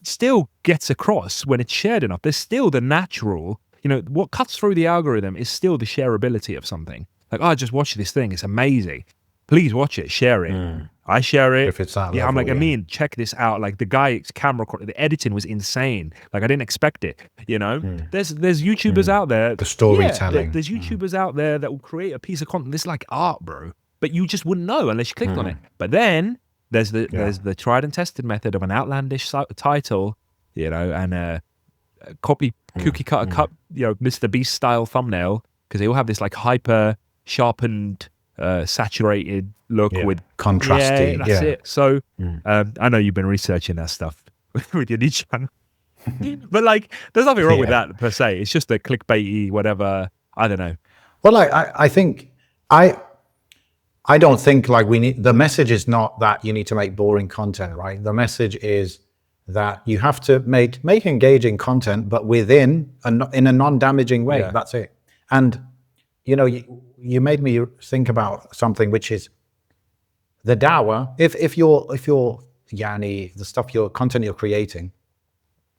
still gets across when it's shared enough. There's still the natural, you know, what cuts through the algorithm is still the shareability of something. Like, oh, just watch this thing. It's amazing. Please watch it. Share it. I share it. If it's that I'm level, like, Amin, check this out. Like the guy's camera, the editing was insane. Like I didn't expect it. You know, there's YouTubers out there. The storytelling. There's YouTubers out there that will create a piece of content. This is like art, bro. But you just wouldn't know unless you clicked on it. But then there's the tried and tested method of an outlandish title, you know, and a cookie cutter cut, you know, Mr. Beast style thumbnail, because they all have this like hyper sharpened, saturated look with contrasty. That's it. So I know you've been researching that stuff with your new channel, but like, there's nothing wrong with that per se. It's just a clickbaity, whatever. I don't know. Well, I think I don't think like we need, the message is not that you need to make boring content, right? The message is that you have to make engaging content, but in a non-damaging way. Yeah. That's it. And you know, you made me think about something, which is the dawah. If you're Yani, the stuff, your content you're creating,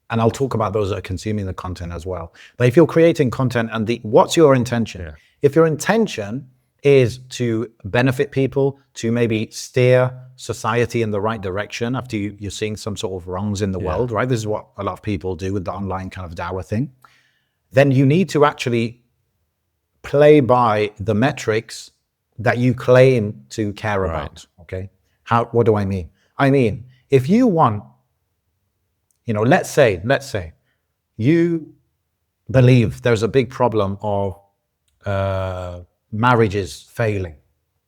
and I'll talk about those that are consuming the content as well. But if you're creating content and what's your intention? Yeah. If your intention is to benefit people, to maybe steer society in the right direction after you're seeing some sort of wrongs in the world, right? This is what a lot of people do with the online kind of dawah thing. Then you need to actually play by the metrics that you claim to care about, okay? What do I mean? I mean, if you want, you know, let's say you believe there's a big problem of marriages failing.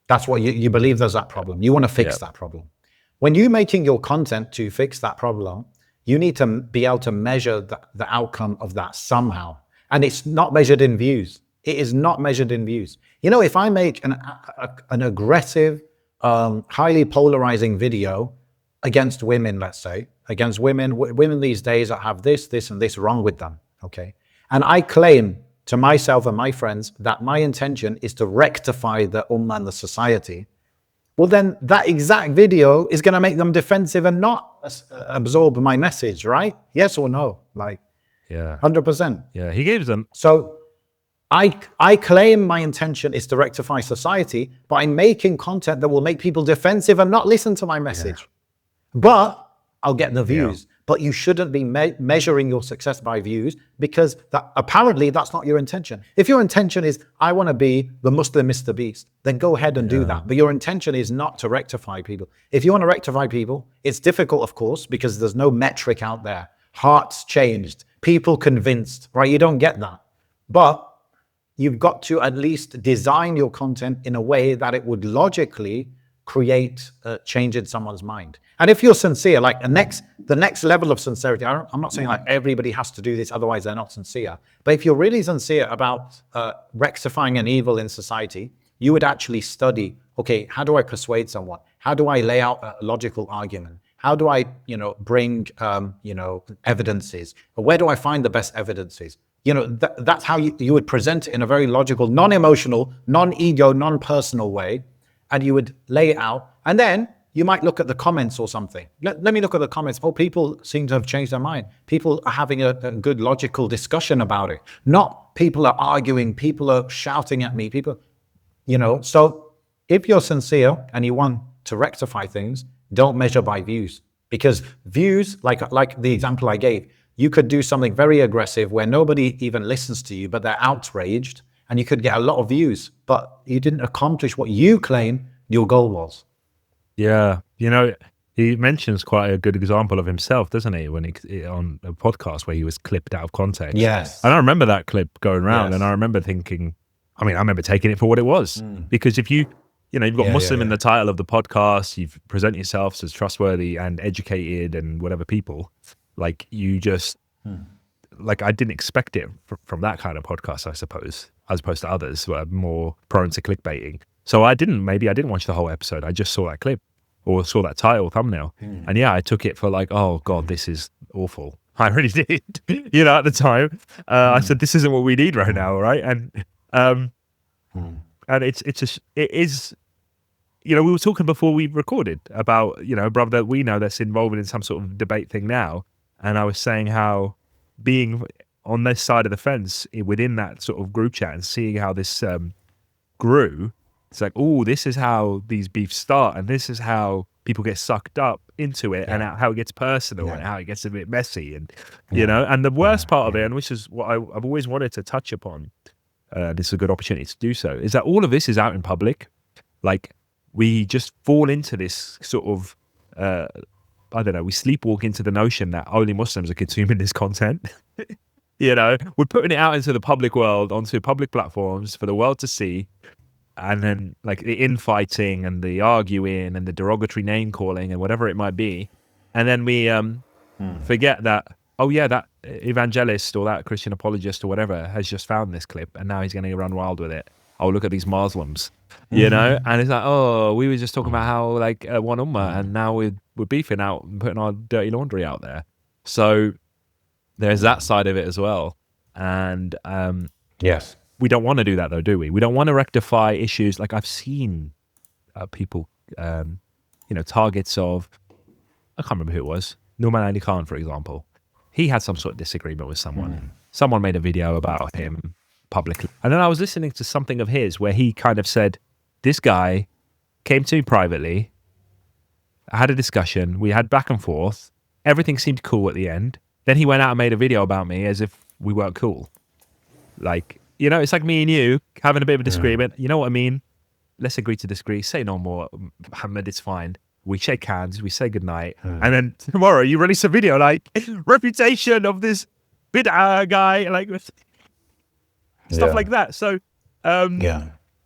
That's what you believe, there's that problem. You want to fix that problem. When you're making your content to fix that problem, you need to be able to measure the outcome of that somehow. And it's not measured in views. It is not measured in views. You know, if I make an aggressive, highly polarizing video against women, let's say, against women these days that have this, and this wrong with them, okay? And I claim to myself and my friends that my intention is to rectify the ummah and the society, well, then that exact video is going to make them defensive and not absorb my message, right? Yes or no? Like, 100%. Yeah, he gives them. So I claim my intention is to rectify society, but I'm making content that will make people defensive and not listen to my message. But I'll get the views. But you shouldn't be measuring your success by views, because apparently that's not your intention. If your intention is, I want to be the Muslim Mr. Beast, then go ahead and do that. But your intention is not to rectify people. If you want to rectify people, it's difficult, of course, because there's no metric out there. Hearts changed, people convinced, right? You don't get that. But you've got to at least design your content in a way that it would logically create a change in someone's mind. And if you're sincere, like the next level of sincerity, I'm not saying like everybody has to do this, otherwise they're not sincere. But if you're really sincere about rectifying an evil in society, you would actually study, okay, how do I persuade someone? How do I lay out a logical argument? How do I, bring, evidences? Where do I find the best evidences? That's how you would present it in a very logical, non-emotional, non-ego, non-personal way. And you would lay it out. And then you might look at the comments or something. Let me look at the comments. Oh, people seem to have changed their mind. People are having a good logical discussion about it. Not people are arguing, people are shouting at me, So if you're sincere and you want to rectify things, don't measure by views. Because views, like the example I gave, you could do something very aggressive where nobody even listens to you, but they're outraged, and you could get a lot of views, but you didn't accomplish what you claim your goal was. Yeah, he mentions quite a good example of himself, doesn't he? When he on a podcast where he was clipped out of context. Yes. And I remember that clip going around, Yes. and I remember thinking, I remember taking it for what it was, because if you've got Muslim in the title of the podcast, you've present yourselves as trustworthy and educated and whatever people, like you just, like I didn't expect it from that kind of podcast, I suppose, as opposed to others who are more prone to clickbaiting. So I didn't watch the whole episode. I just saw that clip or saw that title thumbnail. And yeah, I took it for like, oh God, this is awful. I really did, at the time. I said, this isn't what we need right now, right? And it is, we were talking before we recorded about, a brother that we know that's involved in some sort of debate thing now. And I was saying how being on this side of the fence within that sort of group chat and seeing how this grew, it's like, oh, this is how these beefs start, and this is how people get sucked up into it, and how it gets personal, and how it gets a bit messy, and and the worst part of it, and which is what I've always wanted to touch upon, this is a good opportunity to do so, is that all of this is out in public. Like, we just fall into this sort of I don't know, we sleepwalk into the notion that only Muslims are consuming this content. We're putting it out into the public world, onto public platforms for the world to see. And then like the infighting and the arguing and the derogatory name calling and whatever it might be. And then we forget that, that evangelist or that Christian apologist or whatever has just found this clip and now he's going to run wild with it. Oh, look at these Muslims, And it's like, oh, we were just talking about how like one ummah, and now we're beefing out and putting our dirty laundry out there. So there's that side of it as well. And yes. We don't want to do that though, do we? We don't want to rectify issues. Like I've seen people, targets of, I can't remember who it was, Nouman Ali Khan, for example. He had some sort of disagreement with someone. Someone made a video about him publicly. And then I was listening to something of his where he kind of said, this guy came to me privately, I had a discussion, we had back and forth, everything seemed cool at the end. Then he went out and made a video about me as if we weren't cool. Like, it's like me and you having a bit of a disagreement. You know what I mean? Let's agree to disagree. Say no more, Muhammad, it's fine. We shake hands, we say goodnight. And then tomorrow you release a video like, reputation of this bid'ah guy, like stuff like that. So,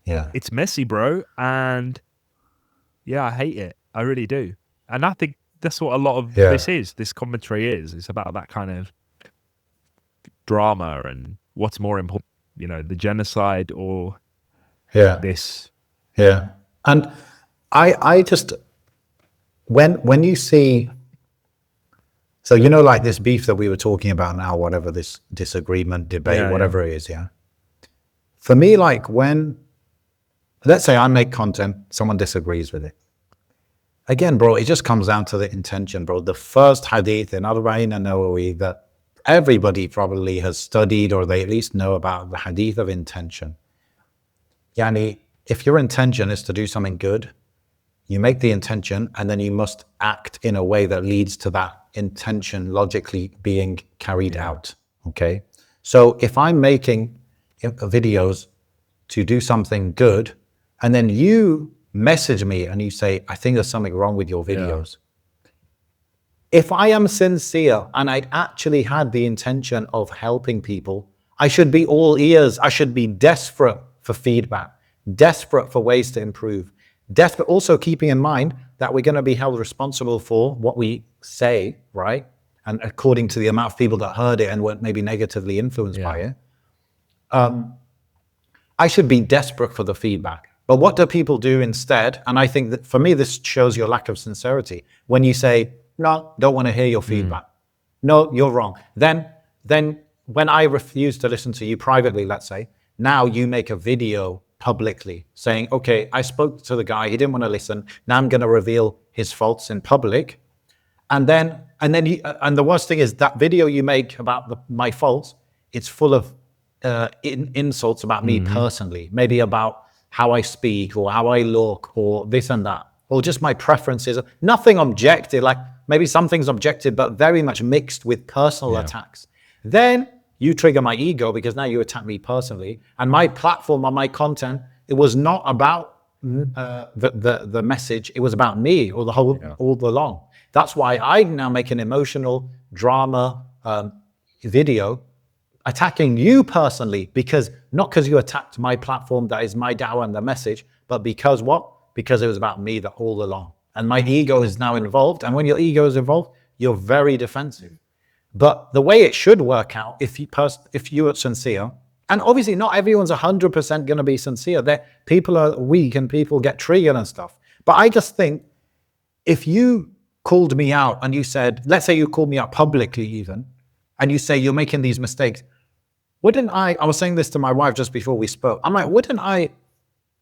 it's messy, bro. And I hate it. I really do. And I think that's what a lot of this commentary is. It's about that kind of drama and what's more important. The genocide or this. Yeah. And I just, when you see, so, like this beef that we were talking about now, whatever this disagreement, debate, whatever it is. Yeah. For me, like let's say I make content, someone disagrees with it. Again, bro, it just comes down to the intention, bro. The first hadith in Arba'in an-Nawawi that everybody probably has studied, or they at least know about, the hadith of intention. Yani, if your intention is to do something good, you make the intention and then you must act in a way that leads to that intention logically being carried out. Okay. So if I'm making videos to do something good, and then you message me and you say, I think there's something wrong with your videos. If I am sincere and I'd actually had the intention of helping people, I should be all ears. I should be desperate for feedback, desperate for ways to improve, desperate, also keeping in mind that we're going to be held responsible for what we say, right? And according to the amount of people that heard it and weren't maybe negatively influenced by it, I should be desperate for the feedback. But what do people do instead? And I think that for me, this shows your lack of sincerity. When you say, no, don't want to hear your feedback. No, you're wrong. Then when I refuse to listen to you privately, let's say, now you make a video publicly saying, okay, I spoke to the guy, he didn't want to listen. Now I'm going to reveal his faults in public. And then the worst thing is that video you make about my faults, it's full of insults about me personally, maybe about how I speak or how I look or this and that. or just my preferences. Nothing objective, like maybe some things objective, but very much mixed with personal attacks. Then you trigger my ego because now you attack me personally. And my platform or my content, it was not about the message. It was about me all along. That's why I now make an emotional drama video attacking you personally, because not because you attacked my platform that is my dawah and the message, but because what? Because it was about me that all along. And my ego is now involved. And when your ego is involved, you're very defensive. But the way it should work out, if you are sincere, and obviously not everyone's 100% going to be sincere. People are weak and people get triggered and stuff. But I just think if you called me out and you said, let's say you called me out publicly even, and you say you're making these mistakes, wouldn't I was saying this to my wife just before we spoke. I'm like, wouldn't I,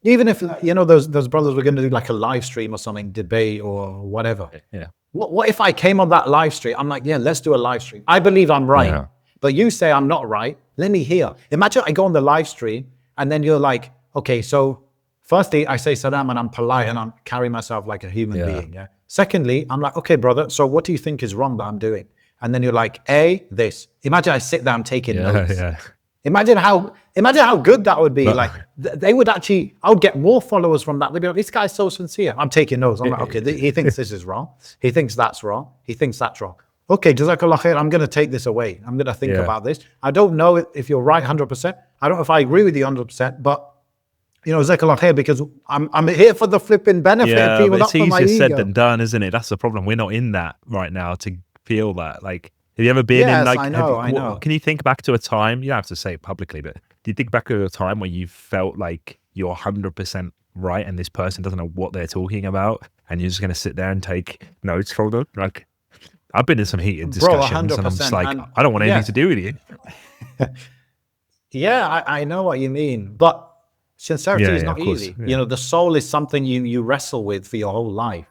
even if, you know, those brothers were going to do like a live stream or something, debate or whatever. Yeah. What if I came on that live stream? I'm like, yeah, let's do a live stream. I believe I'm right. Yeah. But you say I'm not right. Let me hear. Imagine I go on the live stream and then you're like, okay, so firstly, I say salam and I'm polite and I'm carrying myself like a human being. Yeah. Secondly, I'm like, okay, brother, so what do you think is wrong that I'm doing? And then you're like, this. Imagine I sit there, I'm taking notes. Yeah. Imagine how good that would be. But, like they would actually, I would get more followers from that. They'd be like, this guy's so sincere. I'm taking notes. I'm like, okay, he thinks this is wrong. He thinks that's wrong. He thinks that's wrong. Okay, Jazakallah khair, I'm going to take this away. I'm going to think about this. I don't know if you're right 100%. I don't know if I agree with you 100%, but you know, Jazakallah khair, because I'm here for the flipping benefit of people, not for my ego. It's easier said than done, isn't it? That's the problem. We're not in that right now to feel that. Like, have you ever been in like, I know. Can you think back to a time, you don't have to say it publicly, but do you think back to a time where you felt like you're 100% right and this person doesn't know what they're talking about and you're just going to sit there and take notes from them? Like, I've been in some heated discussions and I'm just like, I don't want anything to do with you. Yeah, I know what you mean. But sincerity is not easy. Yeah. You know, the soul is something you wrestle with for your whole life.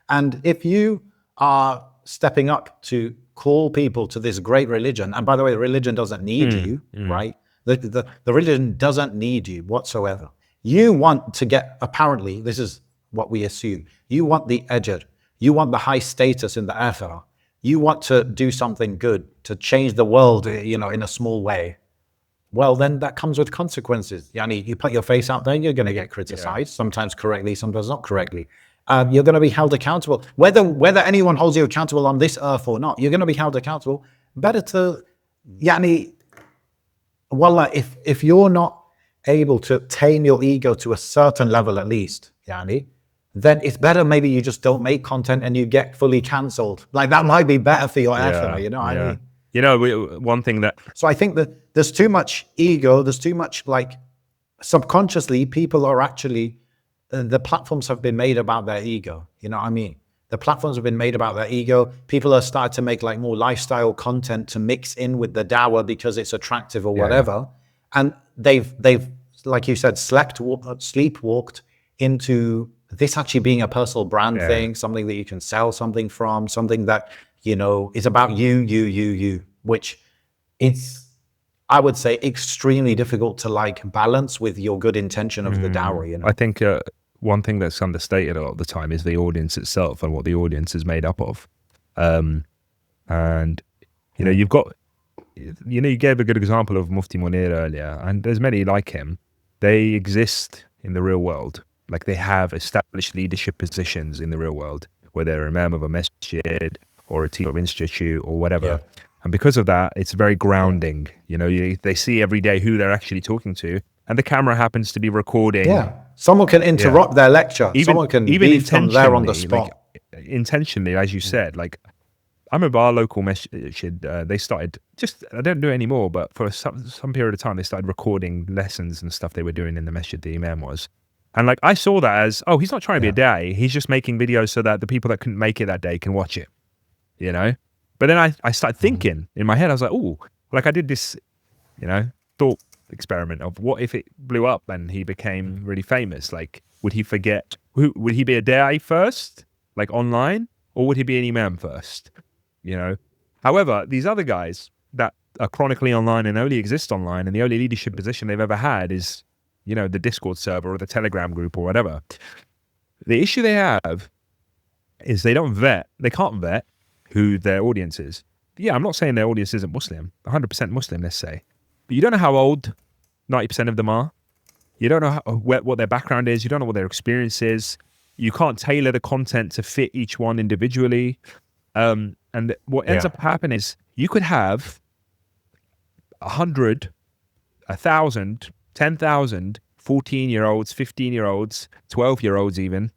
And if you are stepping up to call people to this great religion, and by the way, the religion doesn't need you, right? The religion doesn't need you whatsoever. You want to get, apparently, this is what we assume, you want the ajr, you want the high status in the akhirah, you want to do something good, to change the world, you know, in a small way. Well, then that comes with consequences. Yani, you put your face out there, you're going to get criticized, sometimes correctly, sometimes not correctly. You're going to be held accountable. Whether anyone holds you accountable on this earth or not, you're going to be held accountable. Better to, yani, wallah, if you're not able to tame your ego to a certain level at least, yani, then it's better maybe you just don't make content and you get fully cancelled. Like that might be better for your akhirah, you know what I mean? You know, one thing that... So I think that there's too much ego, there's too much, like, subconsciously people are actually, the platforms have been made about their ego, you know what I mean? The platforms have been made about their ego. People are starting to make like more lifestyle content to mix in with the dawah because it's attractive or whatever. And they've, like you said, sleepwalked into this actually being a personal brand thing, something that you can sell something from, something that, you know, is about you, which it's, I would say, extremely difficult to like balance with your good intention of the dawah, you know? I think one thing that's understated a lot of the time is the audience itself and what the audience is made up of. And, you know, you've got, you know, you gave a good example of Mufti Munir earlier, and there's many like him. They exist in the real world. Like they have established leadership positions in the real world, whether they're imam of a masjid or a team of institute or whatever. Yeah. And because of that, it's very grounding. You know, they see every day who they're actually talking to, and the camera happens to be recording. Yeah, someone can interrupt their lecture. Someone can be from there on the spot. Like, intentionally, as you said, like I remember our local masjid, they started I don't do it anymore, but for some period of time, they started recording lessons and stuff they were doing in the masjid the imam was. And like, I saw that as, oh, he's not trying to be a da'i. He's just making videos so that the people that couldn't make it that day can watch it, you know? But then I started thinking in my head, I was like, oh, like I did this, you know, thought experiment of what if it blew up and he became really famous? Like, would he forget, would he be a da'i first, like online, or would he be an imam first, you know? However, these other guys that are chronically online and only exist online, and the only leadership position they've ever had is, you know, the Discord server or the Telegram group or whatever. The issue they have is they can't vet who their audience is. Yeah, I'm not saying their audience isn't Muslim, 100% Muslim, let's say. But you don't know how old 90% of them are. You don't know what their background is. You don't know what their experience is. You can't tailor the content to fit each one individually. And what ends up happening is you could have 100, 1,000, 10,000 14-year-olds, 15-year-olds, 12-year-olds even,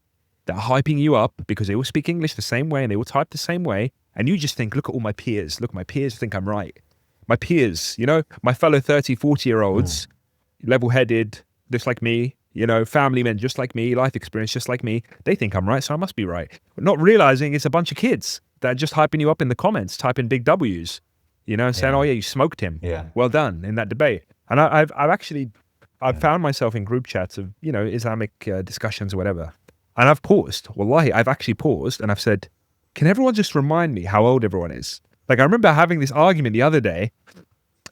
that are hyping you up because they all speak English the same way and they all type the same way. And you just think, look at all my peers. Look, my peers think I'm right. My peers, my fellow 30, 40-year-olds, level-headed, just like me, family men just like me, life experience just like me. They think I'm right, so I must be right. But not realizing it's a bunch of kids that are just hyping you up in the comments, typing big W's, saying, oh yeah, you smoked him. Yeah. Well done in that debate. And I've found myself in group chats of, Islamic discussions or whatever. And I've paused. Wallahi, I've actually paused and I've said, can everyone just remind me how old everyone is? Like, I remember having this argument the other day.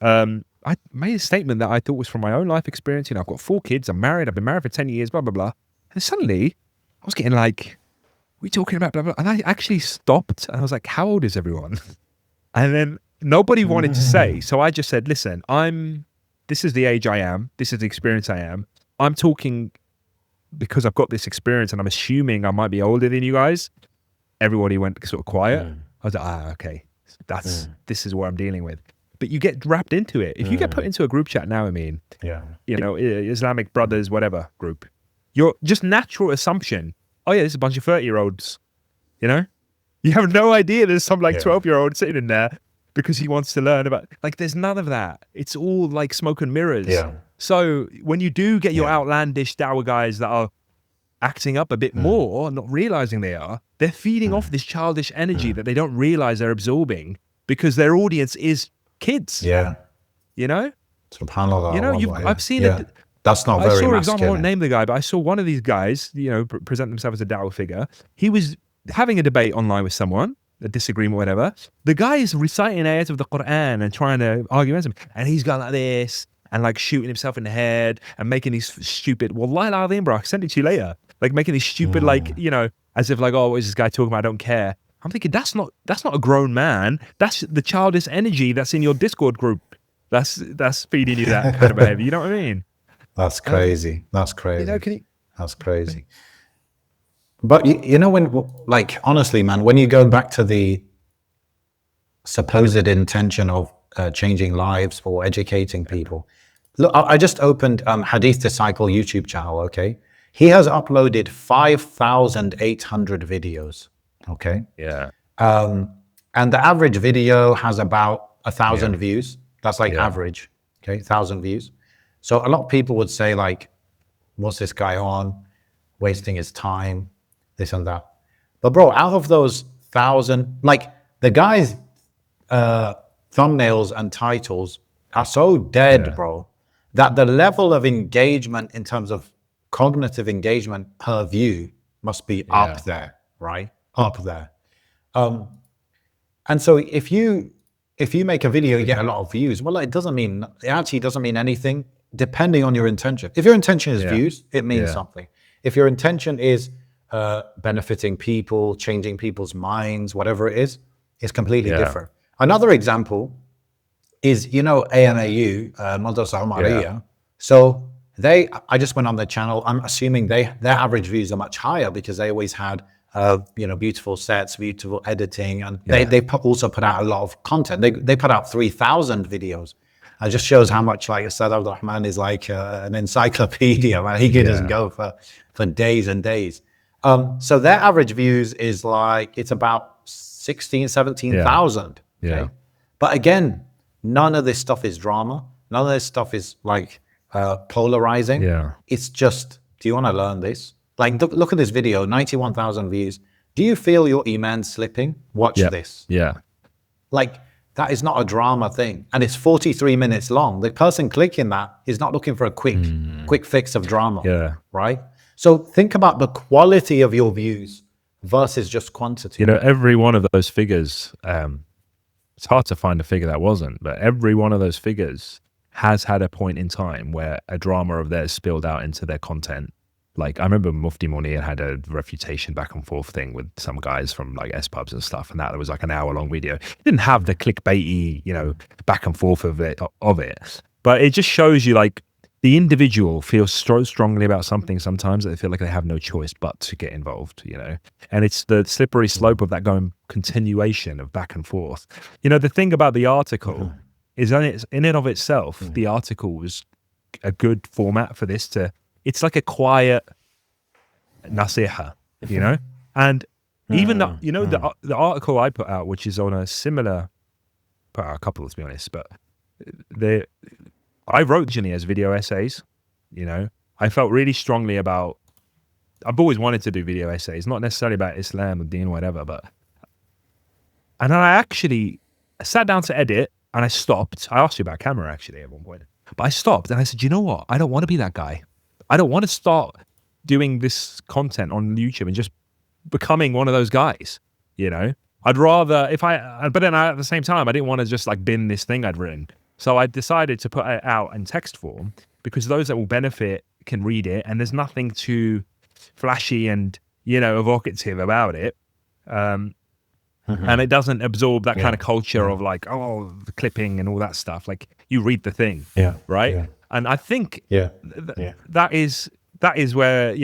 I made a statement that I thought was from my own life experience. I've got 4 kids. I'm married. I've been married for 10 years, blah, blah, blah. And suddenly I was getting like, we talking about blah, blah. And I actually stopped and I was like, how old is everyone? And then nobody wanted to say. So I just said, listen, this is the age I am. This is the experience I am. I'm talking because I've got this experience and I'm assuming I might be older than you guys. Everybody went sort of quiet. I was like, okay, this is what I'm dealing with. But you get wrapped into it. If you get put into a group chat now, Islamic brothers, whatever group, your just natural assumption, oh yeah, this is a bunch of 30-year-olds, You have no idea there's some 12-year-old sitting in there because he wants to learn about, there's none of that. It's all like smoke and mirrors. Yeah. So when you do get your outlandish dawah guys that are acting up a bit more, not realizing they're feeding off this childish energy that they don't realize they're absorbing because their audience is kids. Yeah. SubhanAllah. I've seen it. That's not very masculine. For example, I won't name the guy, but I saw one of these guys, present themselves as a da'wah figure. He was having a debate online with someone, a disagreement, whatever. The guy is reciting ayat of the Quran and trying to argue against him. And he's going like this and like shooting himself in the head and making these stupid, wallahi al-azim, bro, I can send it to you later. Like making these stupid, as if like, oh, what is this guy talking about? I don't care. I'm thinking that's not a grown man. That's the childish energy that's in your Discord group. That's feeding you that kind of behavior. You know what I mean? That's crazy. That's crazy. That's crazy. But when, honestly, man, when you go back to the supposed intention of changing lives or educating people, look, I just opened Hadith Disciple YouTube channel. Okay, he has uploaded 5,800 videos. Okay. Yeah. And the average video has about 1,000 views. That's average. Okay, 1,000 views. So a lot of people would say what's this guy on? Wasting his time, this and that. But bro, out of those 1,000, the guy's thumbnails and titles are so dead, bro, that the level of engagement in terms of cognitive engagement per view must be up there, right? Up there. And so if you make a video, you get a lot of views. Well, it actually doesn't mean anything depending on your intention. If your intention is views, it means something. If your intention is benefiting people, changing people's minds, whatever it is, it's completely different. Another example is, AMAU, Madrasa Umariya. So I just went on their channel. I'm assuming their average views are much higher because they always had beautiful sets, beautiful editing, and they also put out a lot of content. They put out 3,000 videos. It just shows how much Ustad Abdul Rahman is an encyclopedia. Man. He could just go for days and days. So their average views is it's about 16, 17,000. Okay? But again, none of this stuff is drama. None of this stuff is polarizing. Yeah. It's just, do you want to learn this? Look at this video, 91,000 views. Do you feel your iman slipping? Watch this. Yeah. That is not a drama thing. And it's 43 minutes long. The person clicking that is not looking for a quick fix of drama. Yeah. Right? So think about the quality of your views versus just quantity. Every one of those figures, it's hard to find a figure that wasn't, but every one of those figures has had a point in time where a drama of theirs spilled out into their content. Like I remember Mufti Munir had a refutation back and forth thing with some guys from like S pubs and stuff, and that was like an hour-long video. It didn't have the clickbaity, back and forth of it, but it just shows you like the individual feels so strongly about something sometimes that they feel like they have no choice but to get involved, and it's the slippery slope of that going continuation of back and forth. The thing about the article is in and of itself, the article was a good format for this it's like a quiet nasiha, and even the article I put out, which is on a similar, put out a couple, let's be honest, but I wrote originally as video essays. I felt really strongly about, I've always wanted to do video essays, not necessarily about Islam or Deen or whatever, and I actually sat down to edit and I stopped. I asked you about camera actually at one point, but I stopped and I said, you know what? I don't want to be that guy. I don't want to start doing this content on YouTube and just becoming one of those guys, I'd rather, but then at the same time, I didn't want to just like bin this thing I'd written. So I decided to put it out in text form because those that will benefit can read it, and there's nothing too flashy and, evocative about it. And it doesn't absorb that kind of culture of like, the clipping and all that stuff. Like you read the thing, right? Yeah. And I think that is where,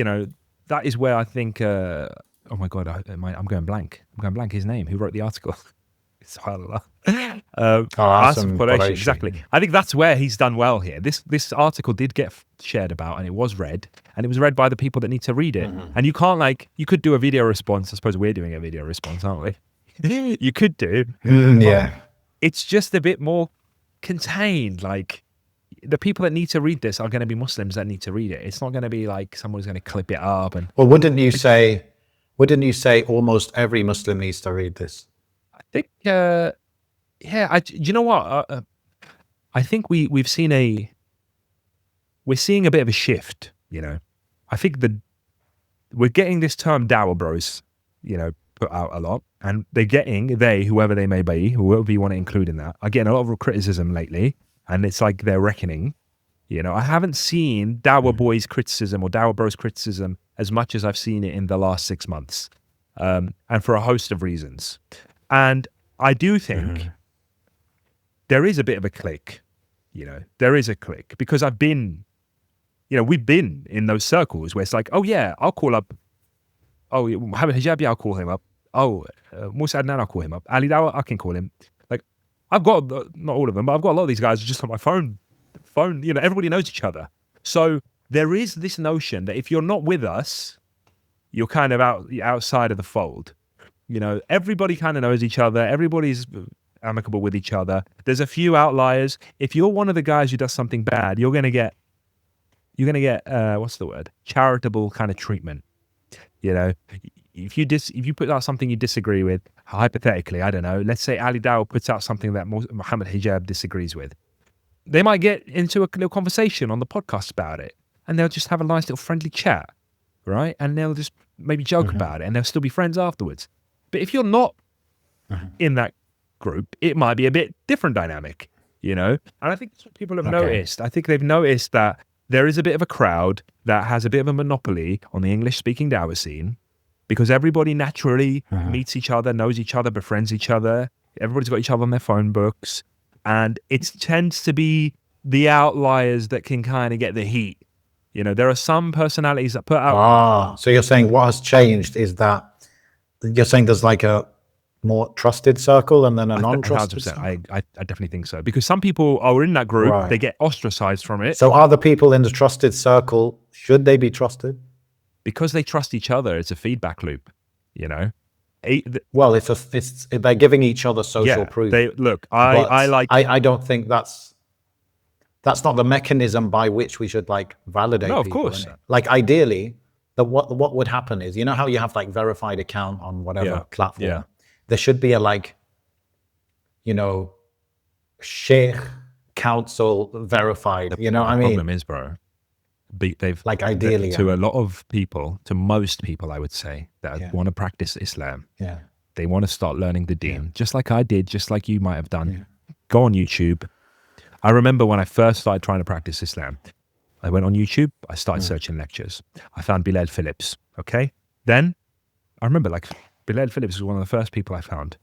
that is where I think, oh my God, I'm going blank. His name, who wrote the article? Asim Qureshi, exactly. I think that's where he's done well here. This article did get shared about, and it was read by the people that need to read it. And you can't you could do a video response. I suppose we're doing a video response, aren't we? You could do. It's just a bit more contained. Like the people that need to read this are going to be Muslims that need to read it. It's not going to be like someone's going to clip it up. And well, wouldn't you say almost every Muslim needs to read this? I think, you know what? I think we're seeing a bit of a shift. I think we're getting this term "Dawah Bros," put out a lot, and whoever they may be, whoever you want to include in that, are getting a lot of criticism lately, and it's like they're reckoning. I haven't seen Dawah Boys criticism or Dawah Bros criticism as much as I've seen it in the last 6 months, and for a host of reasons. And I do think there is a bit of a click, there is a click, because we've been in those circles where it's like, oh yeah, I'll call up, Mohammed Hijabi, I'll call him up. Musa Adnan, I'll call him up. Ali Dawah, I can call him. Like, I've got, not all of them, but I've got a lot of these guys just on my phone, everybody knows each other. So there is this notion that if you're not with us, you're kind of outside of the fold. Everybody kind of knows each other. Everybody's amicable with each other. There's a few outliers. If you're one of the guys who does something bad, you're going to get what's the word? Charitable kind of treatment. If you put out something you disagree with, hypothetically, I don't know, let's say Ali Dawah puts out something that Muhammad Hijab disagrees with. They might get into a little conversation on the podcast about it, and they'll just have a nice little friendly chat, right? And they'll just maybe joke about it, and they'll still be friends afterwards. But if you're not in that group, it might be a bit different dynamic, And I think that's what people have noticed. I think they've noticed that there is a bit of a crowd that has a bit of a monopoly on the English-speaking Dawah scene because everybody naturally meets each other, knows each other, befriends each other. Everybody's got each other on their phone books. And it tends to be the outliers that can kind of get the heat. There are some personalities that put out... So you're saying what has changed is that you're saying there's like a more trusted circle and then a non-trusted circle? I definitely think so. Because some people are in that group, they get ostracized from it. So are the people in the trusted circle, should they be trusted? Because they trust each other, it's a feedback loop, Well, it's they're giving each other social proof. I don't think that's not the mechanism by which we should like validate. No, of people, course. Like ideally, what would happen is, how you have like verified account on whatever platform. Yeah. There should be a like, sheikh council verified. You know what I mean? The problem is, bro, they've like ideally to a lot of people, to most people, I would say that want to practice Islam. Yeah. They want to start learning the Deen, just like I did, just like you might have done. Go on YouTube. I remember when I first started trying to practice Islam, I went on YouTube. I started searching lectures. I found Bilal Phillips. Okay. Then I remember like Bilal Phillips was one of the first people I found.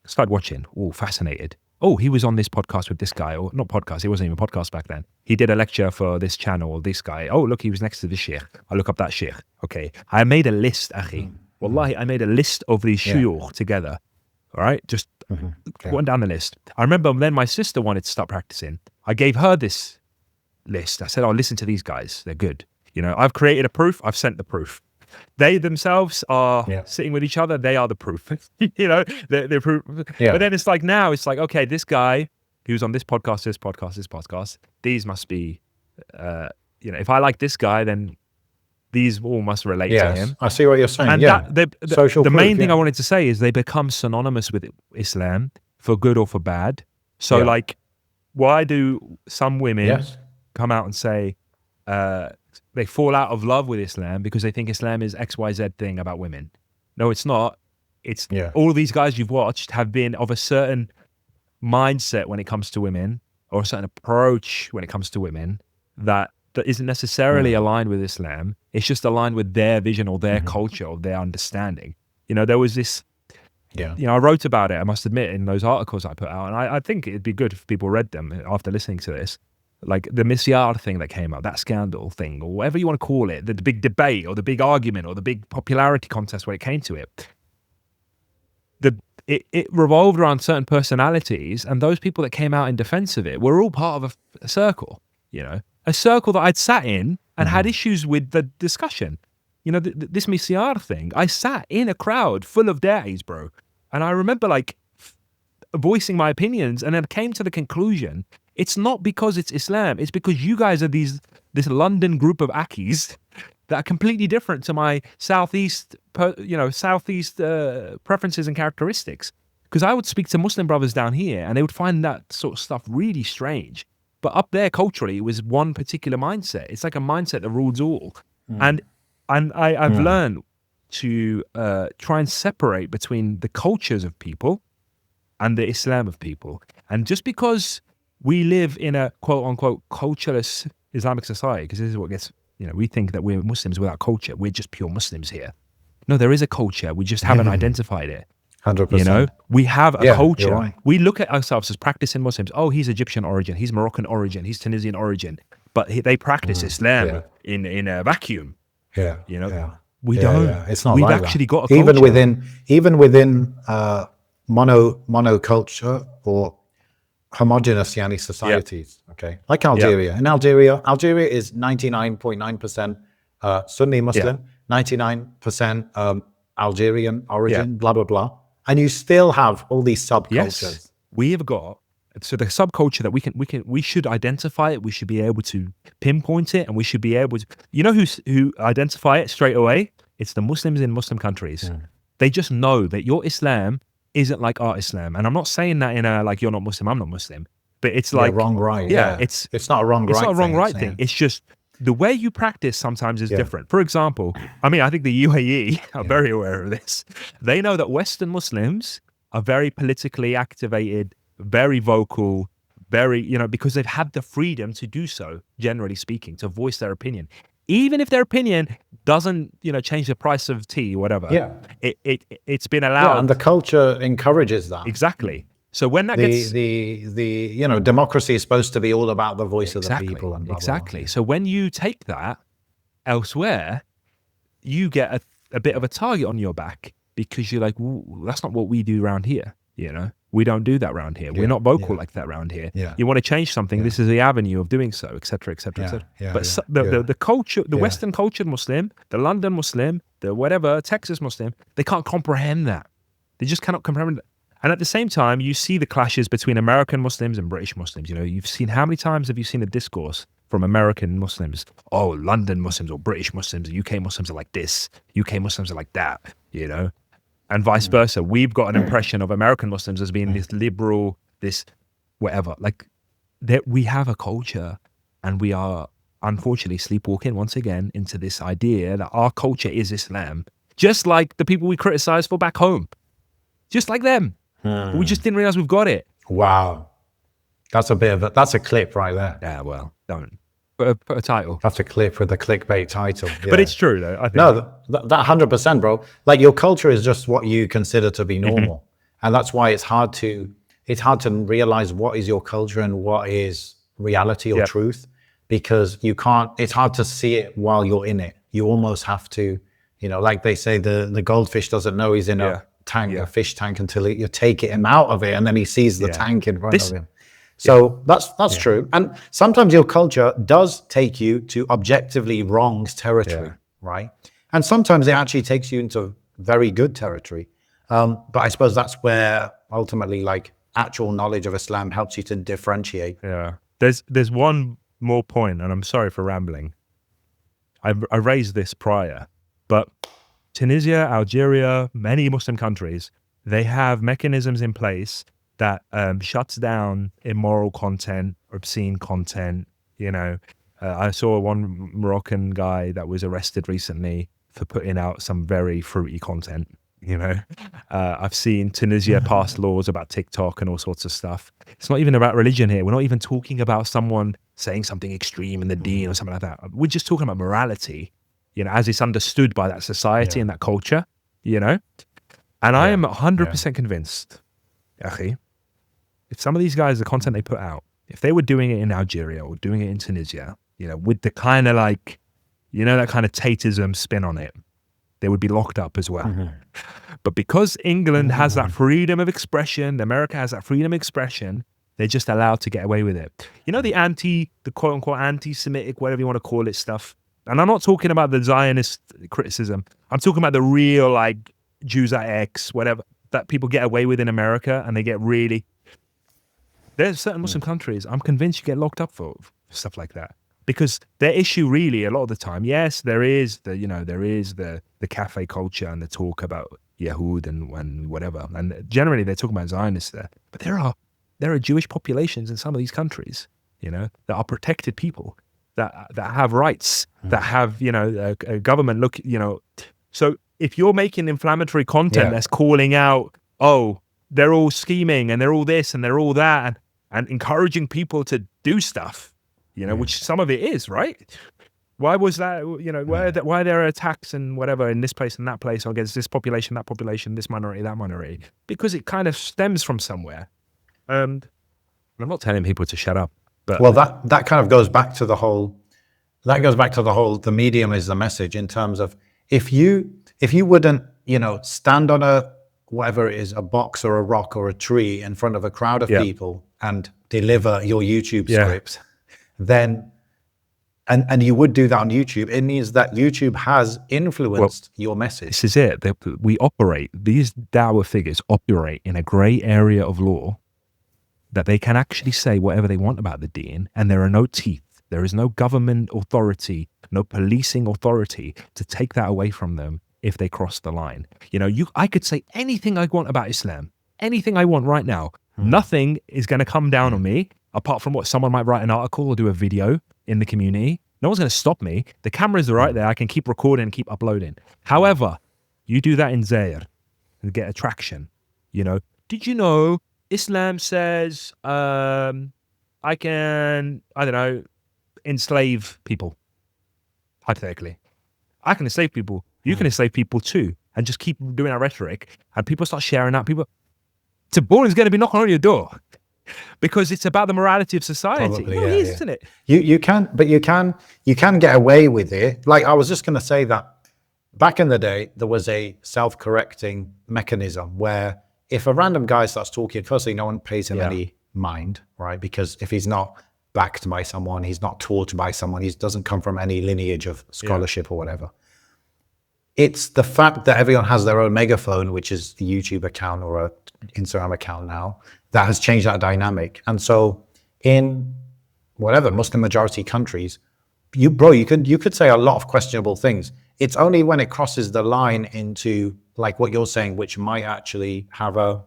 Started watching. Oh, fascinated. Oh, he was on this podcast with this guy, or not podcast. It wasn't even a podcast back then. He did a lecture for this channel or this guy. Oh, look, he was next to this sheikh. I look up that sheikh. Okay. I made a list, akhi. Wallahi, I made a list of these shuyukh together. All right. Just going down the list. I remember then my sister wanted to start practicing. I gave her this list. I said, oh, listen to these guys. They're good. You know, I've created a proof. I've sent the proof. They themselves are sitting with each other. They are the proof. You know, they're proof. But then it's like now, it's like, okay, this guy who's on this podcast, this podcast, this podcast, these must be, you know, if I like this guy, then these all must relate to him. I see what you're saying. And Social the proof, main thing I wanted to say is they become synonymous with Islam for good or for bad. So like, why do some women come out and say, they fall out of love with Islam because they think Islam is XYZ thing about women? No, it's not. It's all these guys you've watched have been of a certain mindset when it comes to women, or a certain approach when it comes to women that isn't necessarily aligned with Islam. It's just aligned with their vision or their culture or their understanding. You know, there was this, you know, I wrote about it, I must admit, in those articles I put out, and I think it'd be good if people read them after listening to this. Like the Misyar thing that came up, that scandal thing, or whatever you want to call it, the big debate or the big argument or the big popularity contest when it came to it. It revolved around certain personalities, and those people that came out in defense of it were all part of a circle, you know, a circle that I'd sat in and had issues with the discussion. You know, this Misyar thing, I sat in a crowd full of da'is, bro. And I remember like voicing my opinions, and then came to the conclusion, it's not because it's Islam, it's because you guys are this London group of Akis that are completely different to my Southeast preferences and characteristics. Because I would speak to Muslim brothers down here and they would find that sort of stuff really strange. But up there culturally, it was one particular mindset. It's like a mindset that rules all. And I've learned to try and separate between the cultures of people and the Islam of people. And just because we live in a quote unquote cultureless Islamic society, because this is what gets, you know, we think that we're Muslims without culture. We're just pure Muslims here. No, there is a culture. We just haven't identified it. 100%. You know, we have a culture. You're right. We look at ourselves as practicing Muslims. Oh, he's Egyptian origin. He's Moroccan origin. He's Tunisian origin. But they practice Islam in a vacuum. Yeah. You know, Yeah. we don't. It's not We've like actually that. got a culture. Even within monoculture or homogenous Yani societies, okay, like Algeria. In Algeria is 99.9% Sunni Muslim, 99% Algerian origin, blah blah blah, and you still have all these subcultures. Yes, we have got. So the subculture that we should identify it. We should be able to pinpoint it, and we should be able to. You know who identify it straight away? It's the Muslims in Muslim countries. They just know that your Islam isn't like our Islam, and I'm not saying that in a like you're not Muslim, I'm not Muslim, but it's like wrong right. Yeah, it's not a wrong right. It's not a wrong thing, right thing. It's just the way you practice sometimes is different. For example, I mean, I think the UAE are very aware of this. They know that Western Muslims are very politically activated, very vocal, very, you know, because they've had the freedom to do so, generally speaking, to voice their opinion. Even if their opinion doesn't, you know, change the price of tea or whatever. Yeah. It's been allowed. Yeah, and the culture encourages that. Exactly. So when that gets you know, democracy is supposed to be all about the voice of the people and blah, exactly. Blah, blah. So when you take that elsewhere, you get a bit of a target on your back because you're like, that's not what we do around here. You know, we don't do that around here. We're not vocal like that around here. Yeah. You want to change something. This is the avenue of doing so, et cetera, et cetera, et cetera. But the culture, the Western cultured Muslim, the London Muslim, the whatever, Texas Muslim, they can't comprehend that. They just cannot comprehend that. And at the same time, you see the clashes between American Muslims and British Muslims. You know, you've seen, how many times have you seen a discourse from American Muslims? Oh, London Muslims or British Muslims, UK Muslims are like this, UK Muslims are like that, you know? And vice versa. We've got an impression of American Muslims as being this liberal, this whatever. Like, we have a culture, and we are unfortunately sleepwalking once again into this idea that our culture is Islam, just like the people we criticize for back home, just like them. We just didn't realize we've got it. Wow. That's a clip right there. Yeah, well, don't. Put a title. Have to clip with the clickbait title. But Yeah. it's true though. I think. No, that 100%, bro. Like your culture is just what you consider to be normal, and that's why it's hard to realize what is your culture and what is reality or Yeah. truth, because you can't. It's hard to see it while you're in it. You almost have to, like they say, the goldfish doesn't know he's in Yeah. a tank, Yeah. a fish tank, until you take him out of it, and then he sees the Yeah. tank in front This- of him. So that's true. And sometimes your culture does take you to objectively wrong territory, Yeah. right? And sometimes it actually takes you into very good territory. But I suppose that's where ultimately like actual knowledge of Islam helps you to differentiate. Yeah. There's one more point, and I'm sorry for rambling. I raised this prior, but Tunisia, Algeria, many Muslim countries, they have mechanisms in place that shuts down immoral content, obscene content. I saw one Moroccan guy that was arrested recently for putting out some very fruity content. I've seen Tunisia pass laws about TikTok and all sorts of stuff. It's not even about religion here. We're not even talking about someone saying something extreme in the deen or something like that. We're just talking about morality, as it's understood by that society and that culture, And I am 100% convinced, Akhi, if some of these guys, the content they put out, if they were doing it in Algeria or doing it in Tunisia, with the kind of like, that kind of Tatism spin on it, they would be locked up as well. But because England has that freedom of expression, America has that freedom of expression, they're just allowed to get away with it. The quote unquote anti-Semitic, whatever you want to call it stuff. And I'm not talking about the Zionist criticism. I'm talking about the real like Jews are X, whatever, that people get away with in America, and they get really. There's certain Muslim countries, I'm convinced you get locked up for stuff like that. Because their issue really, a lot of the time, yes, there is the cafe culture and the talk about Yahud and whatever. And generally they're talking about Zionists there. But there are Jewish populations in some of these countries, that are protected people, that have rights, that have, a government look, So if you're making inflammatory content that's calling out, oh, they're all scheming and they're all this and they're all that, and encouraging people to do stuff, which some of it is, right? Why was that, why there are attacks and whatever in this place and that place against this population, that population, this minority, that minority? Because it kind of stems from somewhere. And I'm not telling people to shut up, but Well, that kind of goes back to the whole, the medium is the message, in terms of if you wouldn't, stand on whatever it is, a box or a rock or a tree in front of a crowd of people and deliver your YouTube script, then, and you would do that on YouTube, it means that YouTube has influenced your message. This is it. These dawah figures operate in a gray area of law that they can actually say whatever they want about the deen, and there are no teeth. There is no government authority, no policing authority to take that away from them if they cross the line. I could say anything I want about Islam, anything I want right now. Nothing is going to come down on me, apart from what someone might write an article or do a video in the community. No one's going to stop me. The cameras are right there. I can keep recording and keep uploading. However, you do that in Zaire and get attraction. Did you know Islam says I can, enslave people, hypothetically. I can enslave people. You can enslave people too. And just keep doing our rhetoric. And people start sharing that. Tabor is going to be knocking on your door. Because it's about the morality of society. Probably, it is, isn't it? You can get away with it. Like, I was just going to say that back in the day, there was a self-correcting mechanism where if a random guy starts talking, firstly, no one pays him any mind, right? Because if he's not backed by someone, he's not taught by someone, he doesn't come from any lineage of scholarship or whatever. It's the fact that everyone has their own megaphone, which is the YouTube account or a Instagram account now, that has changed that dynamic. And so in whatever Muslim majority countries, you could say a lot of questionable things. It's only when it crosses the line into like what you're saying, which might actually have a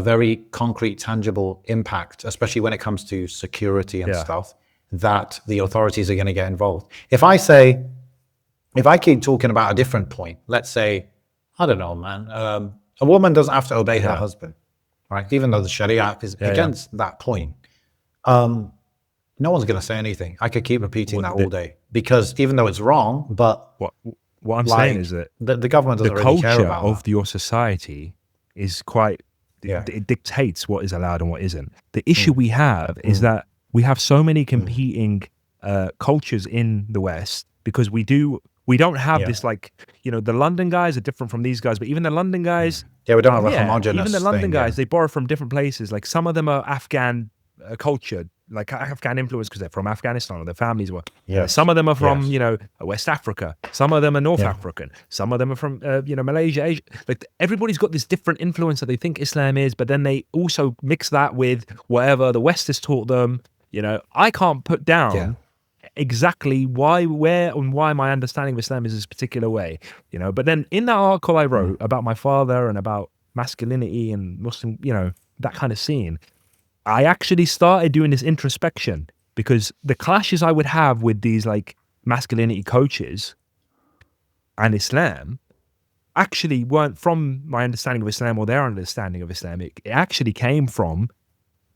very concrete, tangible impact, especially when it comes to security and stuff, that the authorities are going to get involved. If I keep talking about a different point, let's say, I don't know, man, a woman doesn't have to obey her husband, right? Even though the Sharia is against that point. no one's going to say anything. I could keep repeating that What the, all day because even though it's wrong, but what what I'm saying like is that the government the doesn't really care culture about of that. your society is quite Yeah. it dictates what is allowed and what isn't. The issue we have is that we have so many competing cultures in the West because we don't have Yeah. this, like, the London guys are different from these guys, but even the London guys, Yeah, we don't have a yeah, even the homogenous London thing. guys, Yeah. they borrow from different places. Like some of them are Afghan culture, like Afghan influence because they're from Afghanistan or their families were. Yes. Some of them are from, Yes. West Africa. Some of them are North Yeah. African. Some of them are from, Malaysia, Asia. Like everybody's got this different influence that they think Islam is, but then they also mix that with whatever the West has taught them. I can't put Yeah. down exactly why, where, and why my understanding of Islam is this particular way, But then in that article I wrote about my father and about masculinity and Muslim, that kind of scene, I actually started doing this introspection because the clashes I would have with these like masculinity coaches and Islam actually weren't from my understanding of Islam or their understanding of Islam. It actually came from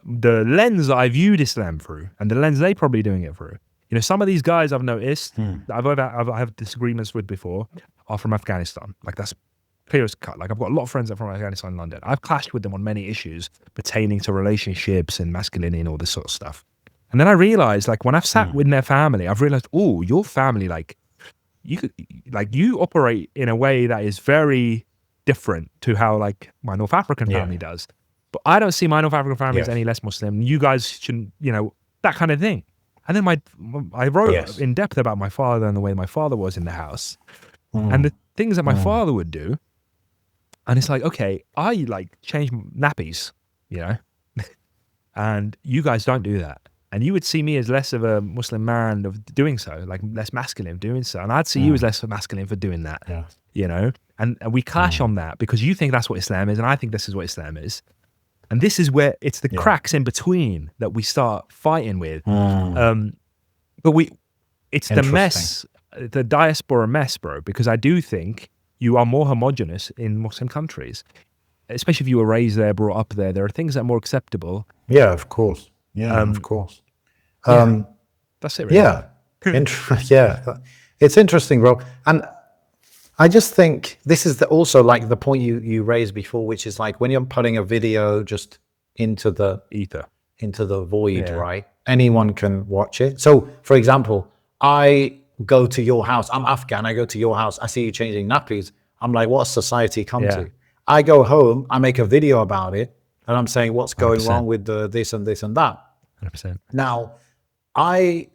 the lens that I viewed Islam through and the lens they probably doing it through. Some of these guys I've noticed that I have disagreements with before are from Afghanistan. Like that's clear as cut. Like I've got a lot of friends that are from Afghanistan and London. I've clashed with them on many issues pertaining to relationships and masculinity and all this sort of stuff. And then I realized, like, when I've sat with their family, I've realized, oh, your family, like, you operate in a way that is very different to how, like, my North African family does. But I don't see my North African family as any less Muslim. You guys shouldn't, that kind of thing. And then I wrote in depth about my father and the way my father was in the house and the things that my father would do. And it's like, okay, I like change nappies, and you guys don't do that. And you would see me as less of a Muslim man of doing so, like less masculine of doing so. And I'd see you as less masculine for doing that, And we clash on that because you think that's what Islam is and I think this is what Islam is. And this is where it's the cracks in between that we start fighting with. But it's the mess, the diaspora mess, bro, because I do think you are more homogenous in Muslim countries, especially if you were raised there, brought up there. There are things that are more acceptable. Yeah, of course. Yeah, of course. That's it, really. Yeah. Yeah. It's interesting, bro. And I just think this is also like the point you raised before, which is like when you're putting a video just into the Ether, into the void, right? Anyone can watch it. So, for example, I go to your house. I'm Afghan. I go to your house. I see you changing nappies. I'm like, what's society come to? I go home. I make a video about it, and I'm saying what's going 100%. wrong with the this and this and that. 100%. Now, I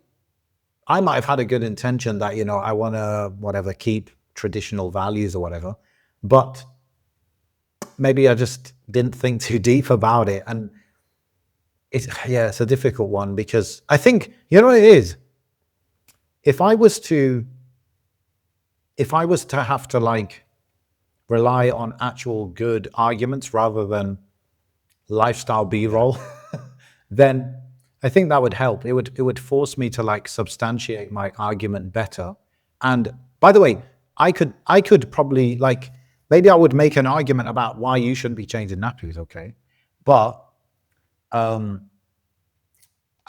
might have had a good intention that I want to whatever keep traditional values or whatever, but maybe I just didn't think too deep about it, and it's a difficult one because I think what it is. If I was to have to like rely on actual good arguments rather than lifestyle B-roll, then I think that would help. It would force me to like substantiate my argument better. And by the way, I could probably like maybe I would make an argument about why you shouldn't be changing nappies, okay? But I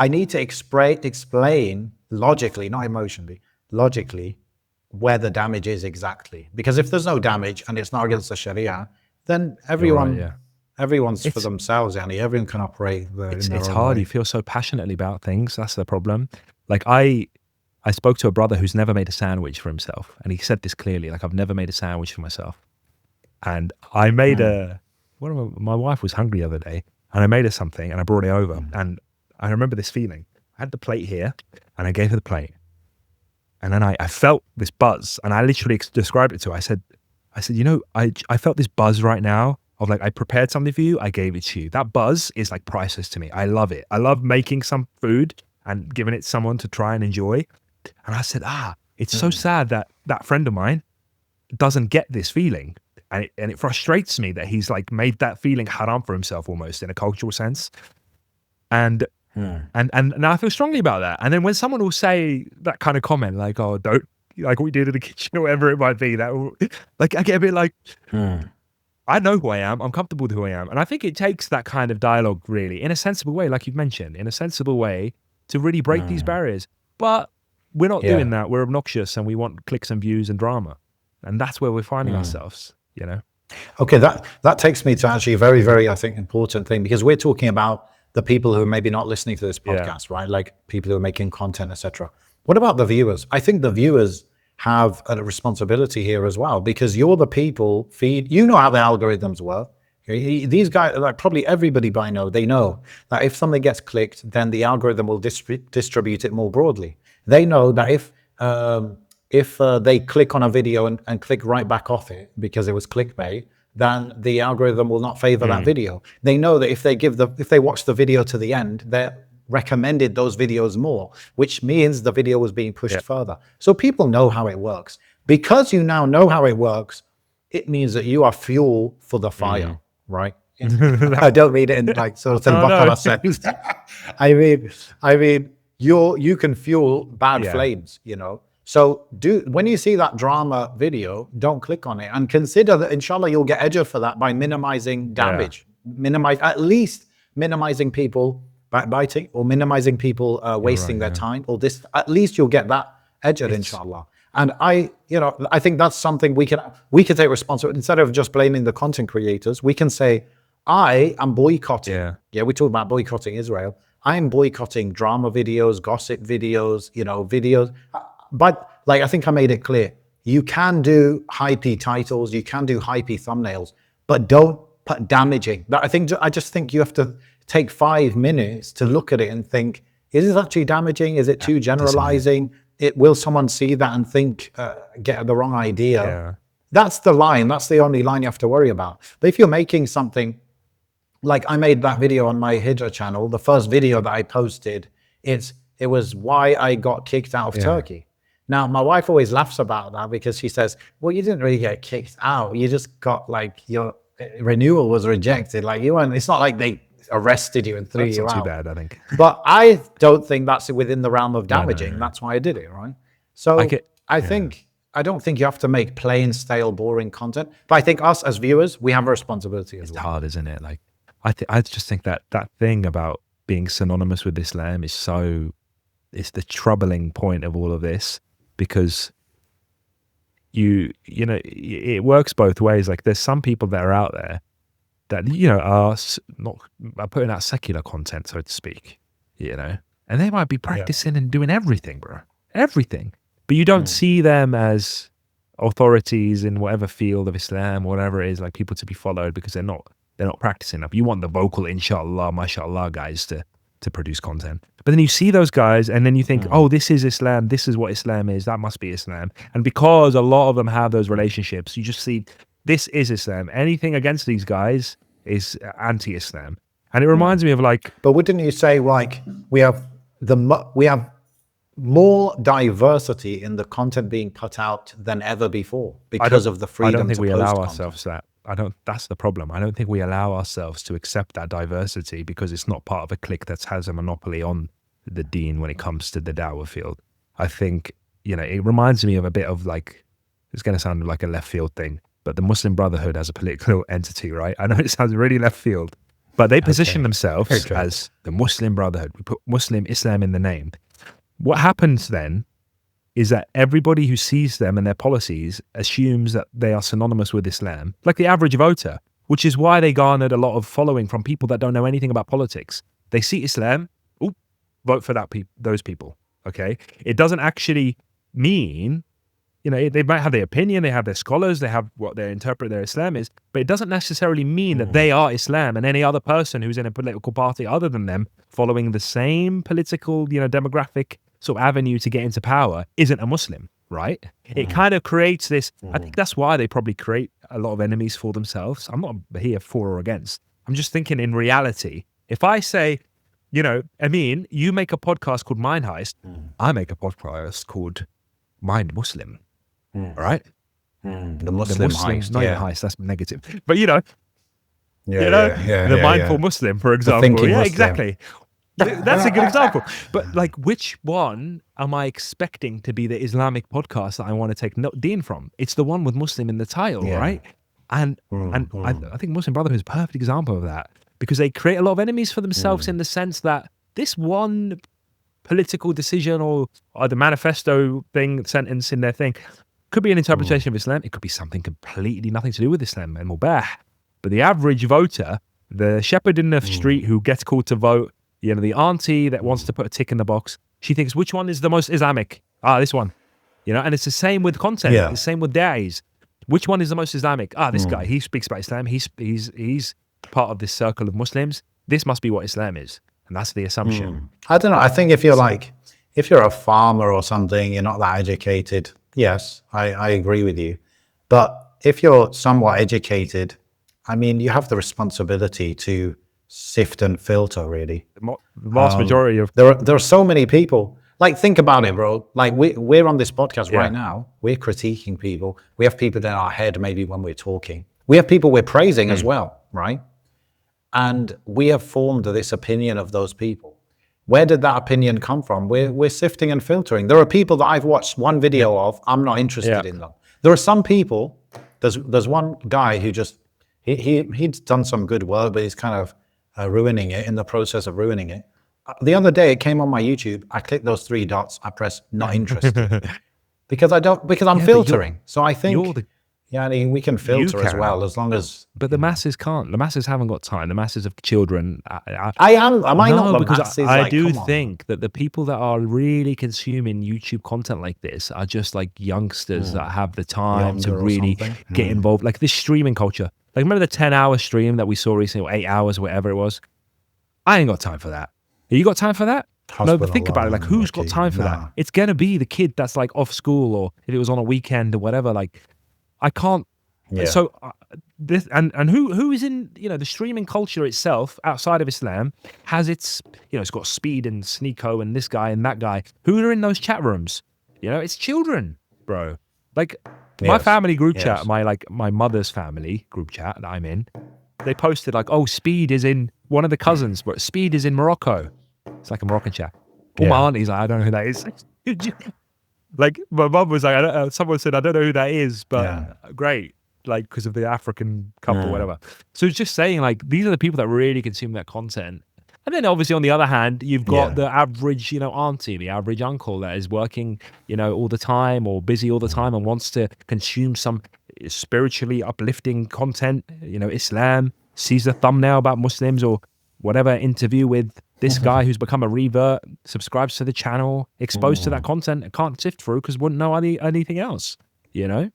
need to explain logically, not emotionally, logically, where the damage is exactly. Because if there's no damage and it's not against the Sharia, then everyone's for themselves, and everyone can operate in their It's own hard. way. You feel so passionately about things. That's the problem. Like I spoke to a brother who's never made a sandwich for himself, and he said this clearly. Like, I've never made a sandwich for myself, and I made my wife was hungry the other day, and I made her something, and I brought it over, and I remember this feeling. I had the plate here, and I gave her the plate, and then I felt this buzz, and I literally described it to her. I said, I felt this buzz right now of like, I prepared something for you, I gave it to you. That buzz is like priceless to me. I love it. I love making some food and giving it to someone to try and enjoy. And I said, it's so sad that that friend of mine doesn't get this feeling. And it frustrates me that he's like made that feeling haram for himself almost in a cultural sense. And now I feel strongly about that. And then when someone will say that kind of comment, like, oh, don't, like what we did in the kitchen or whatever it might be, that will, like, I get a bit like, I know who I am. I'm comfortable with who I am. And I think it takes that kind of dialogue really in a sensible way, like you've mentioned, in a sensible way to really break these barriers. But we're not Yeah. doing that. We're obnoxious and we want clicks and views and drama. And that's where we're finding ourselves, you know? Okay, that takes me to actually a very, very, I think, important thing, because we're talking about the people who are maybe not listening to this podcast, right? Like people who are making content, etc. What about the viewers? I think the viewers have a responsibility here as well, because you're the people you know how the algorithms work. These guys, like probably everybody by now, they know that if something gets clicked, then the algorithm will distribute it more broadly. They know that if they click on a video and click right back off it because it was clickbait, then the algorithm will not favor that video. They know that if they watch the video to the end, they're recommended those videos more, which means the video was being pushed further. So people know how it works. Because you now know how it works, it means that you are fuel for the fire, right? I don't mean it in like sort of Bakara sense. I mean, you can fuel bad flames, you know. So when you see that drama video, don't click on it, and consider that inshallah you'll get ajr for that by minimizing damage, at least minimizing people backbiting or minimizing people wasting their time, or this, at least you'll get that ajr inshallah. And I think that's something we can take responsibility. Instead of just blaming the content creators, we can say, I am boycotting. Yeah, we talk about boycotting Israel. I am boycotting drama videos, gossip videos, videos. But like, I think I made it clear, you can do hypey titles, you can do hypey thumbnails, but don't put damaging. I just think you have to take 5 minutes to look at it and think, is this actually damaging? Is it too generalizing? Will someone see that and think, get the wrong idea? Yeah. That's the line. That's the only line you have to worry about. But if you're making something, like I made that video on my Hijra channel, the first video that I posted, it was why I got kicked out of Turkey. Now, my wife always laughs about that because she says, well, you didn't really get kicked out. You just got like your renewal was rejected. Like it's not like they arrested you and threw you out. That's not too bad, I think. But I don't think that's within the realm of damaging. No. That's why I did it, right? So I don't think you have to make plain, stale, boring content. But I think us as viewers, we have a responsibility as well. It's hard, isn't it? Like, I just think that thing about being synonymous with Islam is it's the troubling point of all of this, because it works both ways. Like, there's some people that are out there that are putting out secular content, so to speak, and they might be practicing and doing everything, bro, everything, but you don't see them as authorities in whatever field of Islam, whatever it is, like people to be followed, because they're not practicing enough. You want the vocal inshallah, mashallah guys to produce content. But then you see those guys and then you think, oh, this is Islam. This is what Islam is. That must be Islam. And because a lot of them have those relationships, you just see this is Islam. Anything against these guys is anti-Islam. And it reminds me of like... But wouldn't you say like we have more diversity in the content being put out than ever before because of the freedom to post content? I don't think we allow ourselves that. That's the problem. I don't think we allow ourselves to accept that diversity because it's not part of a clique that has a monopoly on the deen when it comes to the dawah field. I think, it reminds me of a bit of like, it's going to sound like a left field thing, but the Muslim Brotherhood as a political entity, right? I know it sounds really left field, but they position themselves as the Muslim Brotherhood. We put Muslim Islam in the name. What happens then is that everybody who sees them and their policies assumes that they are synonymous with Islam, like the average voter, which is why they garnered a lot of following from people that don't know anything about politics. They see Islam, vote for those people, okay? It doesn't actually mean, they might have their opinion, they have their scholars, they have what they interpret their Islam is, but it doesn't necessarily mean that they are Islam, and any other person who's in a political party other than them following the same political, demographic sort of avenue to get into power isn't a Muslim, right? It kind of creates this, I think that's why they probably create a lot of enemies for themselves. I'm not here for or against. I'm just thinking in reality, if I say, Amin, you make a podcast called Mind Heist, I make a podcast called Mind Muslim, all right? The Muslim Heist, not even Heist, that's negative. But the mindful Muslim, for example. Yeah, Muslim. Exactly. That's a good example. But like, which one am I expecting to be the Islamic podcast that I want to take deen from? It's the one with Muslim in the title, right? And I think Muslim Brotherhood is a perfect example of that, because they create a lot of enemies for themselves in the sense that this one political decision or the manifesto thing, sentence in their thing. Could be an interpretation of Islam. It could be something completely nothing to do with Islam and mubah. But the average voter, the shepherd in the street who gets called to vote, you know, the auntie that wants to put a tick in the box, she thinks, which one is the most Islamic? This one. You know, and it's the same with content. Yeah. It's the same with days. Which one is the most Islamic? This guy, he speaks about Islam. He's part of this circle of Muslims. This must be what Islam is. And that's the assumption. I don't know. I think if you're a farmer or something, you're not that educated. Yes, I agree with you. But if you're somewhat educated, I mean, you have the responsibility to sift and filter, really. The vast majority of... There are so many people. Like, think about it, bro. Like, we're on this podcast right now. We're critiquing people. We have people in our head maybe when we're talking. We have people we're praising as well, right? And we have formed this opinion of those people. Where did that opinion come from? We're sifting and filtering. There are people that I've watched one video of. I'm not interested in them. There are some people. There's one guy who just he's done some good work, but he's kind of ruining it in the process of ruining it. The other day, it came on my YouTube. I clicked those 3 dots. I pressed not interested because I'm filtering. So I think, I mean, we can filter as well as long as. But the masses can't. The masses haven't got time. The masses of children. Am I not the masses? I do think that the people that are really consuming YouTube content like this are just like youngsters that have the time to really get involved. Like this streaming culture. Like, remember the 10-hour stream that we saw recently, or 8 hours, whatever it was? I ain't got time for that. You got time for that? No, but think about it. Like, who's got time for that? It's going to be the kid that's like off school, or if it was on a weekend or whatever. Like, I can't. Yeah. So this and who is in, you know, the streaming culture itself outside of Islam has its, you know, it's got Speed and Sneeko and this guy and that guy. Who are in those chat rooms? You know, it's children, bro. Like my family group chat, my mother's family group chat that I'm in, they posted like, oh, Speed is in, one of the cousins, but Speed is in Morocco. It's like a Moroccan chat. All my aunties like, I don't know who that is. Like my mum was like, someone said, I don't know who that is, but great. Like, because of the African couple or whatever. So it's just saying, like, these are the people that really consume that content. And then obviously on the other hand, you've got the average, you know, auntie, the average uncle that is working, you know, all the time or busy all the time and wants to consume some spiritually uplifting content, you know, Islam, sees a thumbnail about Muslims or whatever, interview with this guy who's become a revert, subscribes to the channel, exposed to that content, and can't sift through because wouldn't know anything else, you know?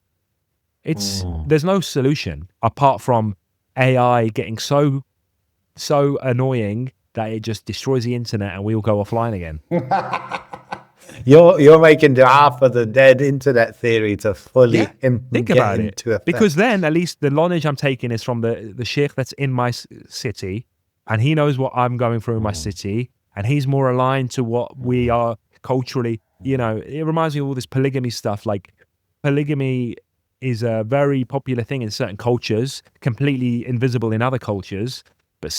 There's no solution apart from AI getting so annoying that it just destroys the internet and we all go offline again. You're making the half of the dead internet theory to fully think about it. Because then at least the knowledge I'm taking is from the sheikh that's in my city, and he knows what I'm going through in my city, and he's more aligned to what we are culturally. You know, it reminds me of all this polygamy stuff. Like, polygamy is a very popular thing in certain cultures, completely invisible in other cultures. But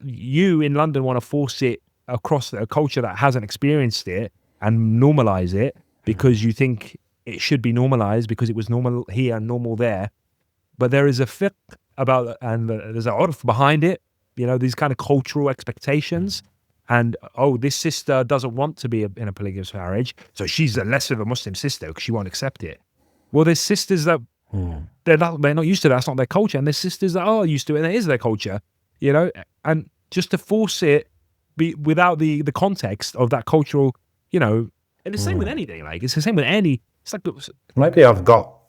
you in London want to force it across a culture that hasn't experienced it and normalize it because you think it should be normalized because it was normal here and normal there. But there is a fiqh about, and there's a urf behind it, you know, these kind of cultural expectations. And, oh, this sister doesn't want to be in a polygamous marriage, so she's a less of a Muslim sister because she won't accept it. Well, there's sisters that they're not used to that. That's not their culture. And there's sisters that are used to it and it is their culture, you know. And just to force it without the context of that cultural, you know, and it's the same with anything. Like, it's the same with any. It's like maybe I've got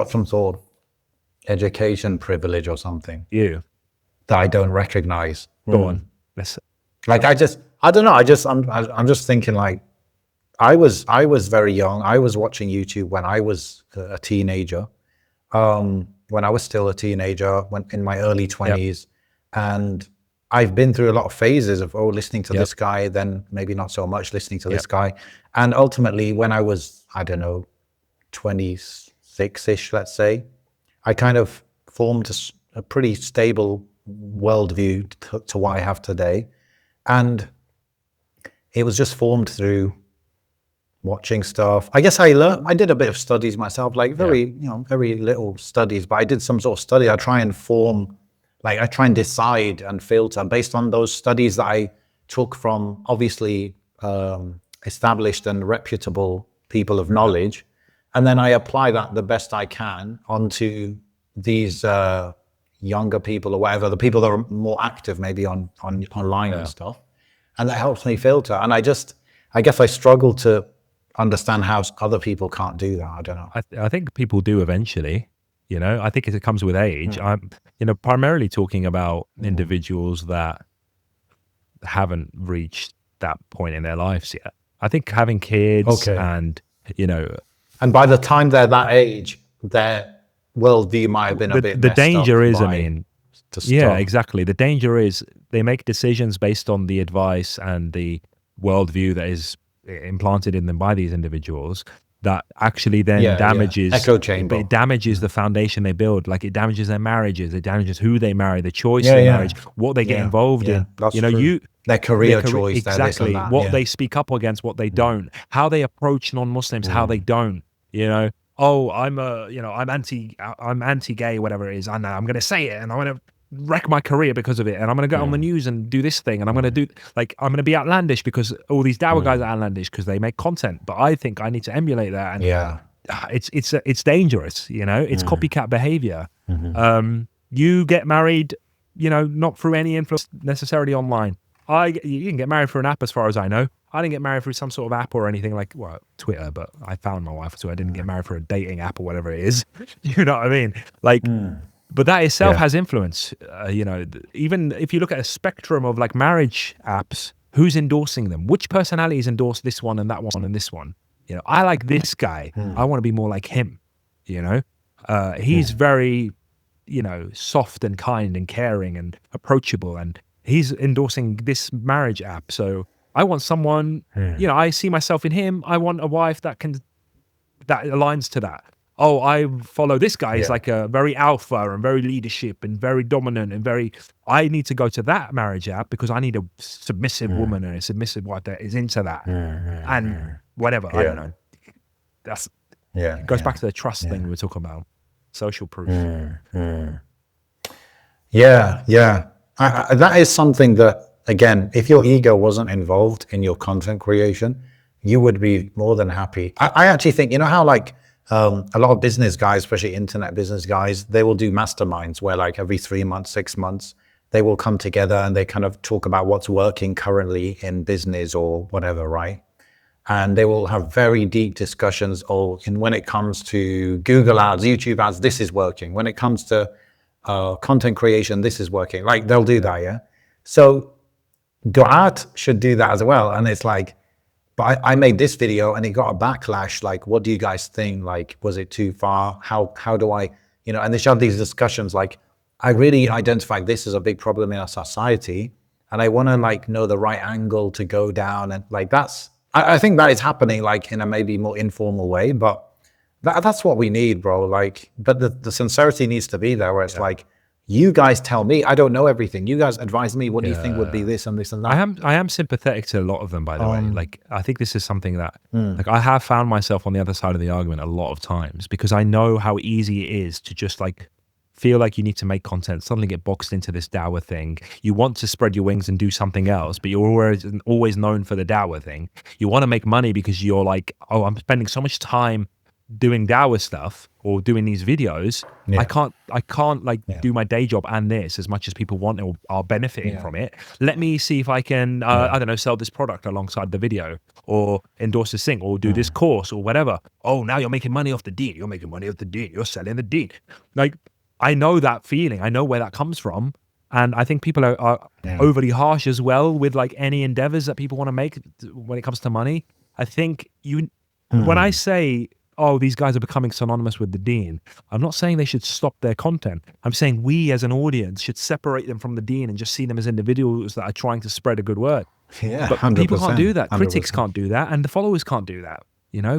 some sort of education privilege or something. Yeah. That I don't recognize. Go on. Like, I don't know. I'm just thinking, like, I was very young. I was watching YouTube when I was a teenager. When I was still a teenager, in my early 20s, and I've been through a lot of phases of listening to this guy, then maybe not so much listening to this guy, and ultimately when I was, I don't know, 26-ish, let's say, I kind of formed a pretty stable worldview to what I have today, and it was just formed through watching stuff. I guess I did a bit of studies myself, like very little studies, but I did some sort of study. I try and decide and filter based on those studies that I took from, obviously, established and reputable people of knowledge, and then I apply that the best I can onto these younger people or whatever, the people that are more active maybe on online and stuff, and that helps me filter. And I guess I struggle to understand how other people can't do that. I don't know. I think people do eventually. You know, I think it comes with age. I'm, primarily talking about individuals that haven't reached that point in their lives yet. I think having kids and, and by the time they're that age, their worldview might have been a bit the messed danger up is, yeah, exactly. The danger is they make decisions based on the advice and the worldview that is implanted in them by these individuals that actually then damages echo chamber. It damages the foundation they build. Like it damages their marriages, it damages who they marry, the choice in marriage, what they get involved in. That's true. Their career choice, exactly. That, what they speak up against, what they don't, how they approach non-Muslims, how they don't. Oh, I'm anti-gay, whatever it is. And I'm going to say it, and I'm going to wreck my career because of it, and I'm going to get on the news and do this thing, and I'm going to do I'm going to be outlandish because all these Dawa guys are outlandish because they make content, but I think I need to emulate that, and it's dangerous. It's copycat behavior. You get married, not through any influence necessarily online. You can get married through an app, as far as I know. I didn't get married through some sort of app or anything like Twitter, but I found my wife, so I didn't get married through a dating app or whatever it is. You know what I mean? But that itself has influence. Even if you look at a spectrum of like marriage apps, who's endorsing them? Which personalities endorse this one and that one and this one? I like this guy. I want to be more like him. He's very, soft and kind and caring and approachable, and he's endorsing this marriage app. So I want someone, I see myself in him. I want a wife that aligns to that. Oh, I follow this guy. He's like a very alpha and very leadership and very dominant and I need to go to that marriage app because I need a submissive woman and a submissive wife that is into that and whatever. I don't know. It goes back to the trust thing we were talking about. Social proof. That is something that, again, if your ego wasn't involved in your content creation, you would be more than happy. I actually think, how like a lot of business guys, especially internet business guys, they will do masterminds where like every 3 months, 6 months, they will come together and they kind of talk about what's working currently in business or whatever, right? And they will have very deep discussions when it comes to Google ads, YouTube ads, this is working. When it comes to content creation, this is working. Like they'll do that, yeah? So Duat should do that as well. And it's like, but I made this video and it got a backlash. Like, what do you guys think? Like, was it too far? How do I, and they should have these discussions. Like, I really identify this as a big problem in our society. And I want to like know the right angle to go down. And like, I think that is happening like in a maybe more informal way, but that's what we need, bro. Like, but the sincerity needs to be there where it's like, you guys tell me, I don't know everything. You guys advise me. What do you think would be this and this and that? I am sympathetic to a lot of them, by the way. Like, I think this is something that, like, I have found myself on the other side of the argument a lot of times because I know how easy it is to just like feel like you need to make content, suddenly get boxed into this Dawa thing. You want to spread your wings and do something else, but you're always known for the Dawa thing. You want to make money because you're like, oh, I'm spending so much time doing Dawa stuff or doing these videos. I can't like do my day job and this as much as people want or are benefiting from it. Let me see if I can I don't know, sell this product alongside the video or endorse this thing or do this course or whatever. Oh, now you're making money off the deen. You're making money off the deen. You're selling the deen. Like, I know that feeling. I know where that comes from. And I think people are overly harsh as well with like any endeavors that people want to make when it comes to money. I think when I say, oh, these guys are becoming synonymous with the deen, I'm not saying they should stop their content. I'm saying we as an audience should separate them from the deen and just see them as individuals that are trying to spread a good word. Yeah, but 100%, people can't do that. 100%. Critics can't do that. And the followers can't do that.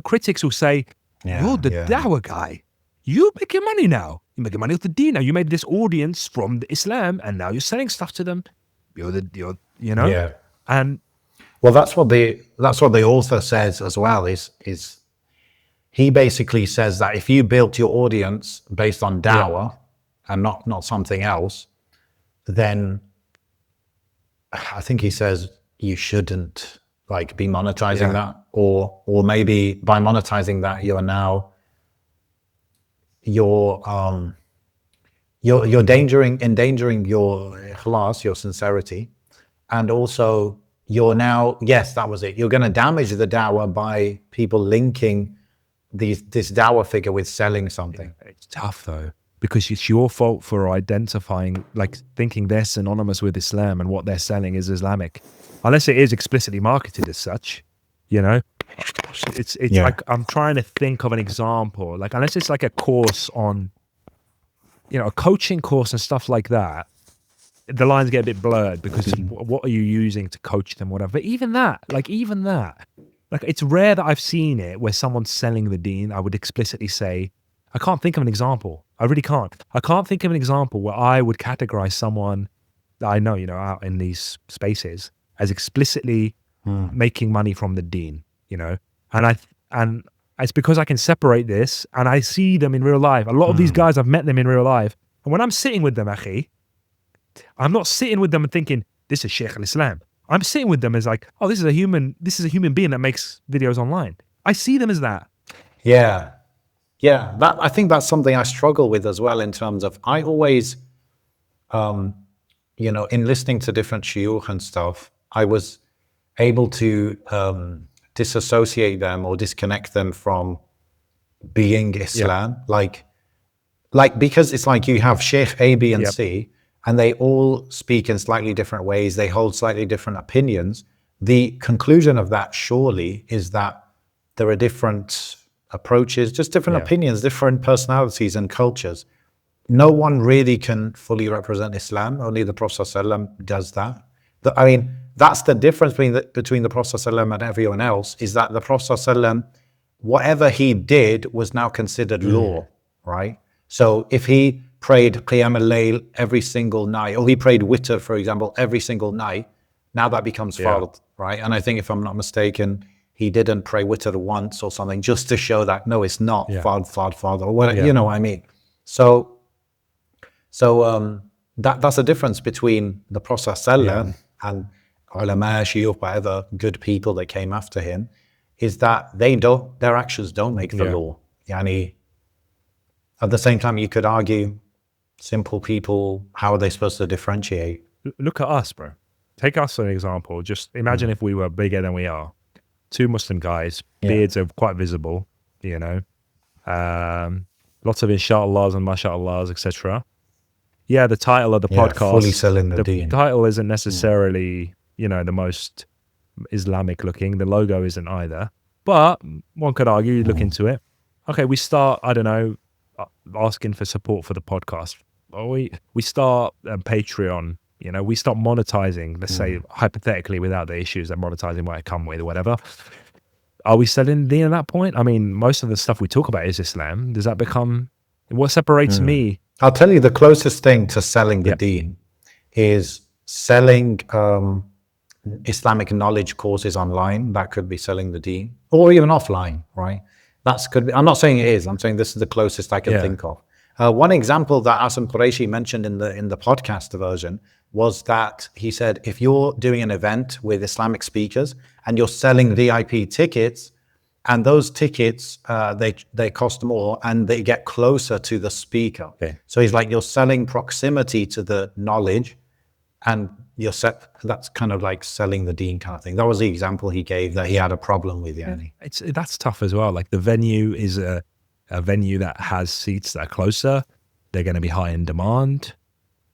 Critics will say, you're the Dawa guy. You're making money now. You're making money with the deen now. You made this audience from the Islam and now you're selling stuff to them. Yeah. And well, that's what the author says as well, is he basically says that if you built your audience based on Dawah and not something else, then I think he says you shouldn't like be monetizing that, or maybe by monetizing that you're now you're endangering your ikhlas, your sincerity, and also you're now, yes, that was it, you're going to damage the dawah by people linking this dawah figure with selling something. It's tough though, because it's your fault for identifying, like thinking they're synonymous with Islam and what they're selling is Islamic, unless it is explicitly marketed as such, you know. It's like, I'm trying to think of an example, like unless it's like a course on, you know, a coaching course and stuff like that, the lines get a bit blurred because what are you using to coach them, whatever. But even that, like it's rare that I've seen it where someone's selling the deen. I would explicitly say, I can't think of an example. I really can't. I can't think of an example where I would categorize someone that I know, you know, out in these spaces as explicitly making money from the deen, you know. And it's because I can separate this and I see them in real life. A lot of these guys, I've met them in real life. And when I'm sitting with them, akhi, I'm not sitting with them and thinking, this is Sheikh al-Islam. I'm sitting with them as like, oh, this is a human being that makes videos online. I see them as that. Yeah. I think that's something I struggle with as well, in terms of, I always, you know, in listening to different shuyukh and stuff, I was able to disassociate them or disconnect them from being Islam. Like because it's like you have Sheikh A, B, and C, and they all speak in slightly different ways. They hold slightly different opinions. The conclusion of that surely is that there are different approaches, just different opinions, different personalities and cultures. No one really can fully represent Islam. Only the Prophet ﷺ does that. I mean, that's the difference between the Prophet ﷺ and everyone else, is that the Prophet ﷺ, whatever he did was now considered law, right? So if he prayed Qiyam al-Layl every single night, or he prayed Witr, for example, every single night, now that becomes fard, right? And I think, if I'm not mistaken, he didn't pray Witr once or something, just to show that, no, it's not fard, or what, you know what I mean? So that's a difference between the Prophet ﷺ and ulama, shuyukh, whatever good people that came after him, is that their actions don't make the law. Yani, at the same time, you could argue, simple people, how are they supposed to differentiate? Look at us, bro. Take us as an example. Just imagine if we were bigger than we are. Two Muslim guys, beards are quite visible, you know. Lots of insha'Allahs and masha'Allahs, etc. Yeah, the title of the podcast, fully selling the deen. Title isn't necessarily, you know, the most Islamic looking. The logo isn't either. But one could argue, you look into it. Okay, we start, I don't know, asking for support for the podcast. Or we start Patreon, you know, we start monetizing, let's say hypothetically, without the issues that monetizing might come with or whatever. Are we selling the deen at that point? I mean, most of the stuff we talk about is Islam. Does that become, what separates me? I'll tell you, the closest thing to selling the deen is selling Islamic knowledge courses online. That could be selling the deen, or even offline, right? Could be, I'm not saying it is, I'm saying this is the closest I can think of. One example that Asim Qureshi mentioned in the podcast version was that he said, if you're doing an event with Islamic speakers and you're selling VIP tickets, and those tickets, they cost more and they get closer to the speaker. Okay. So he's like, you're selling proximity to the knowledge, and that's kind of like selling the deen kind of thing. That was the example he gave that he had a problem with. That's tough as well. Like, the venue is a venue that has seats that are closer. They're going to be high in demand,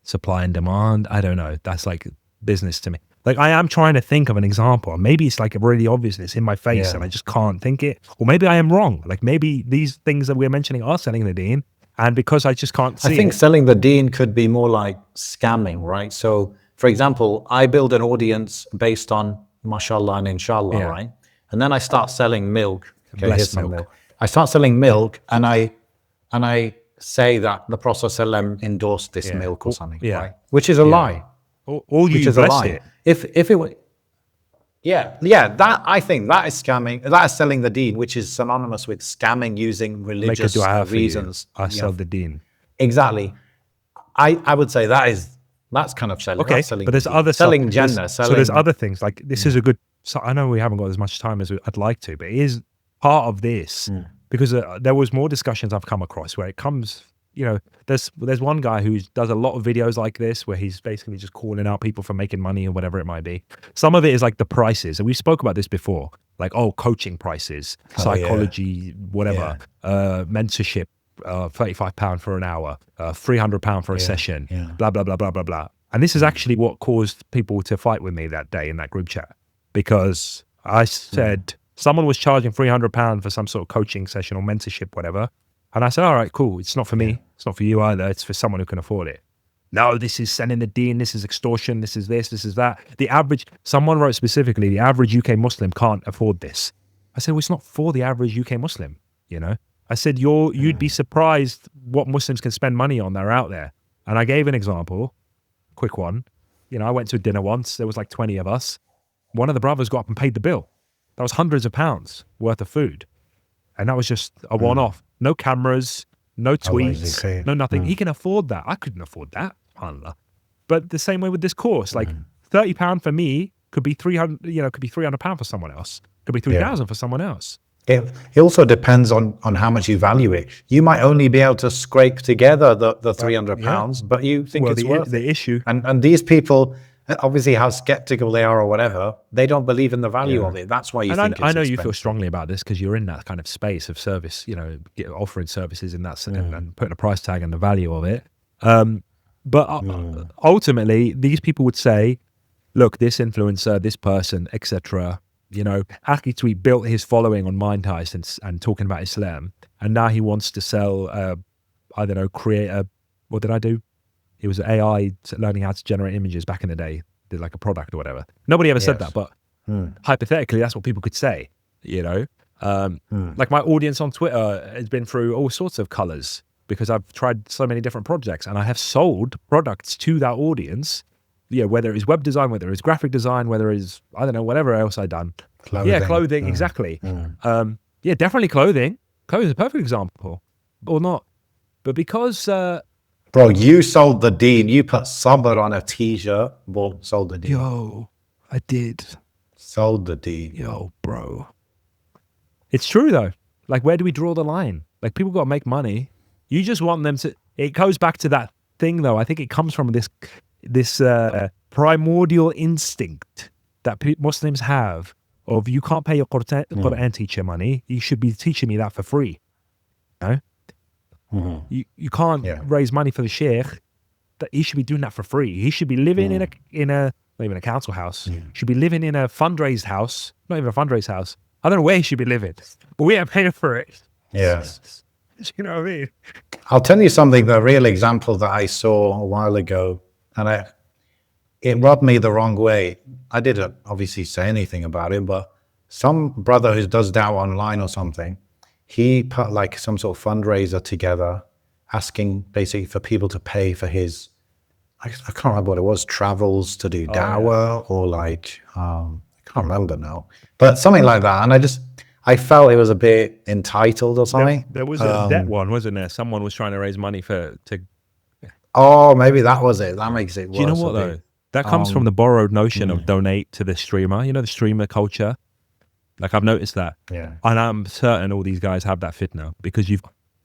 supply and demand. I don't know. That's like business to me. Like, I am trying to think of an example. Maybe it's like really obvious, it's in my face and I just can't think it. Or maybe I am wrong. Like, maybe these things that we're mentioning are selling the deen, and because I just can't see I think selling the deen could be more like scamming, right? So, for example, I build an audience based on mashallah and inshallah, right? And then I start selling milk. Okay, here's some milk. I start selling milk, and I say that the Prophet ﷺ endorsed this milk or something, right? Which is a lie. All you bless it. If it were, that, I think that is scamming. That is selling the deen, which is synonymous with scamming using religious reasons. I sell the deen. Exactly. I would say that's kind of selling. Okay, selling but there's other selling Jannah. So there's other things like this is a good so I know we haven't got as much time as I'd like to, but it is part of this because there was more discussions I've come across where it comes, there's one guy who does a lot of videos like this where he's basically just calling out people for making money or whatever it might be. Some of it is like the prices, and we spoke about this before, like, coaching prices, psychology, whatever, mentorship, £35 for an hour, £300 for a session, blah, blah, blah, blah, blah, blah. And this is actually what caused people to fight with me that day in that group chat, because I said someone was charging £300 for some sort of coaching session or mentorship, whatever. And I said, all right, cool. It's not for me. It's not for you either. It's for someone who can afford it. No, this is sending the dean. This is extortion. This is this. This is that. Someone wrote specifically, the average UK Muslim can't afford this. I said, well, it's not for the average UK Muslim, I said, you'd be surprised what Muslims can spend money on that are out there. And I gave an example, quick one. I went to a dinner once. There was like 20 of us. One of the brothers got up and paid the bill. That was hundreds of pounds worth of food. And that was just a one-off. No cameras, no tweets, no nothing. He can afford that. I couldn't afford that, subhanAllah. But the same way with this course, like £30 for me could be £300 for someone else. Could be 3,000 for someone else. It also depends on how much you value it. You might only be able to scrape together the £300, but you think it's worth the it. issue. And these people, obviously how skeptical they are or whatever, they don't believe in the value of it. That's why you think it's I know expensive. you feel strongly about this because you're in that kind of space of service, offering services in that and putting a price tag on the value of it. But ultimately, these people would say, look, this influencer, this person, etc., Aki Tweet built his following on Mind Heist and talking about Islam, and now he wants to sell, create a, what did I do? It was AI learning how to generate images back in the day, did like a product or whatever. Nobody ever said that, but hypothetically, that's what people could say, Like my audience on Twitter has been through all sorts of colors because I've tried so many different projects and I have sold products to that audience. Whether it's web design, whether it's graphic design, whether it's, whatever else I've done. Clothing, exactly. Definitely clothing. Clothing is a perfect example. Or not. But because... Bro, you sold the dean. You put Sabr on a t-shirt. Well, sold the dean. Yo, I did. Sold the dean. Yo, bro. It's true, though. Like, where do we draw the line? Like, people got to make money. You just want them to... It goes back to that thing, though. I think it comes from this primordial instinct that Muslims have of, you can't pay your Quran teacher money, you should be teaching me that for free. You can't raise money for the sheikh, that he should be doing that for free. He should be living in a not even a council house, should be living in a fundraised house, not even a fundraised house. I don't know where he should be living, but we are paying for it. You know what I mean? I'll tell you something, the real example that I saw a while ago, and it rubbed me the wrong way. I didn't obviously say anything about it, but some brother who does dawah online or something, he put like some sort of fundraiser together, asking basically for people to pay for his, I can't remember what it was, travels to do dawah or like, I can't remember now, but something like that. And I felt it was a bit entitled or something. There was a debt one, wasn't there? Someone was trying to raise money to... Oh, maybe that was it. That makes it worse. Do you know what, though? That comes from the borrowed notion of donate to the streamer. The streamer culture. Like, I've noticed that. Yeah. And I'm certain all these guys have that fitna because you've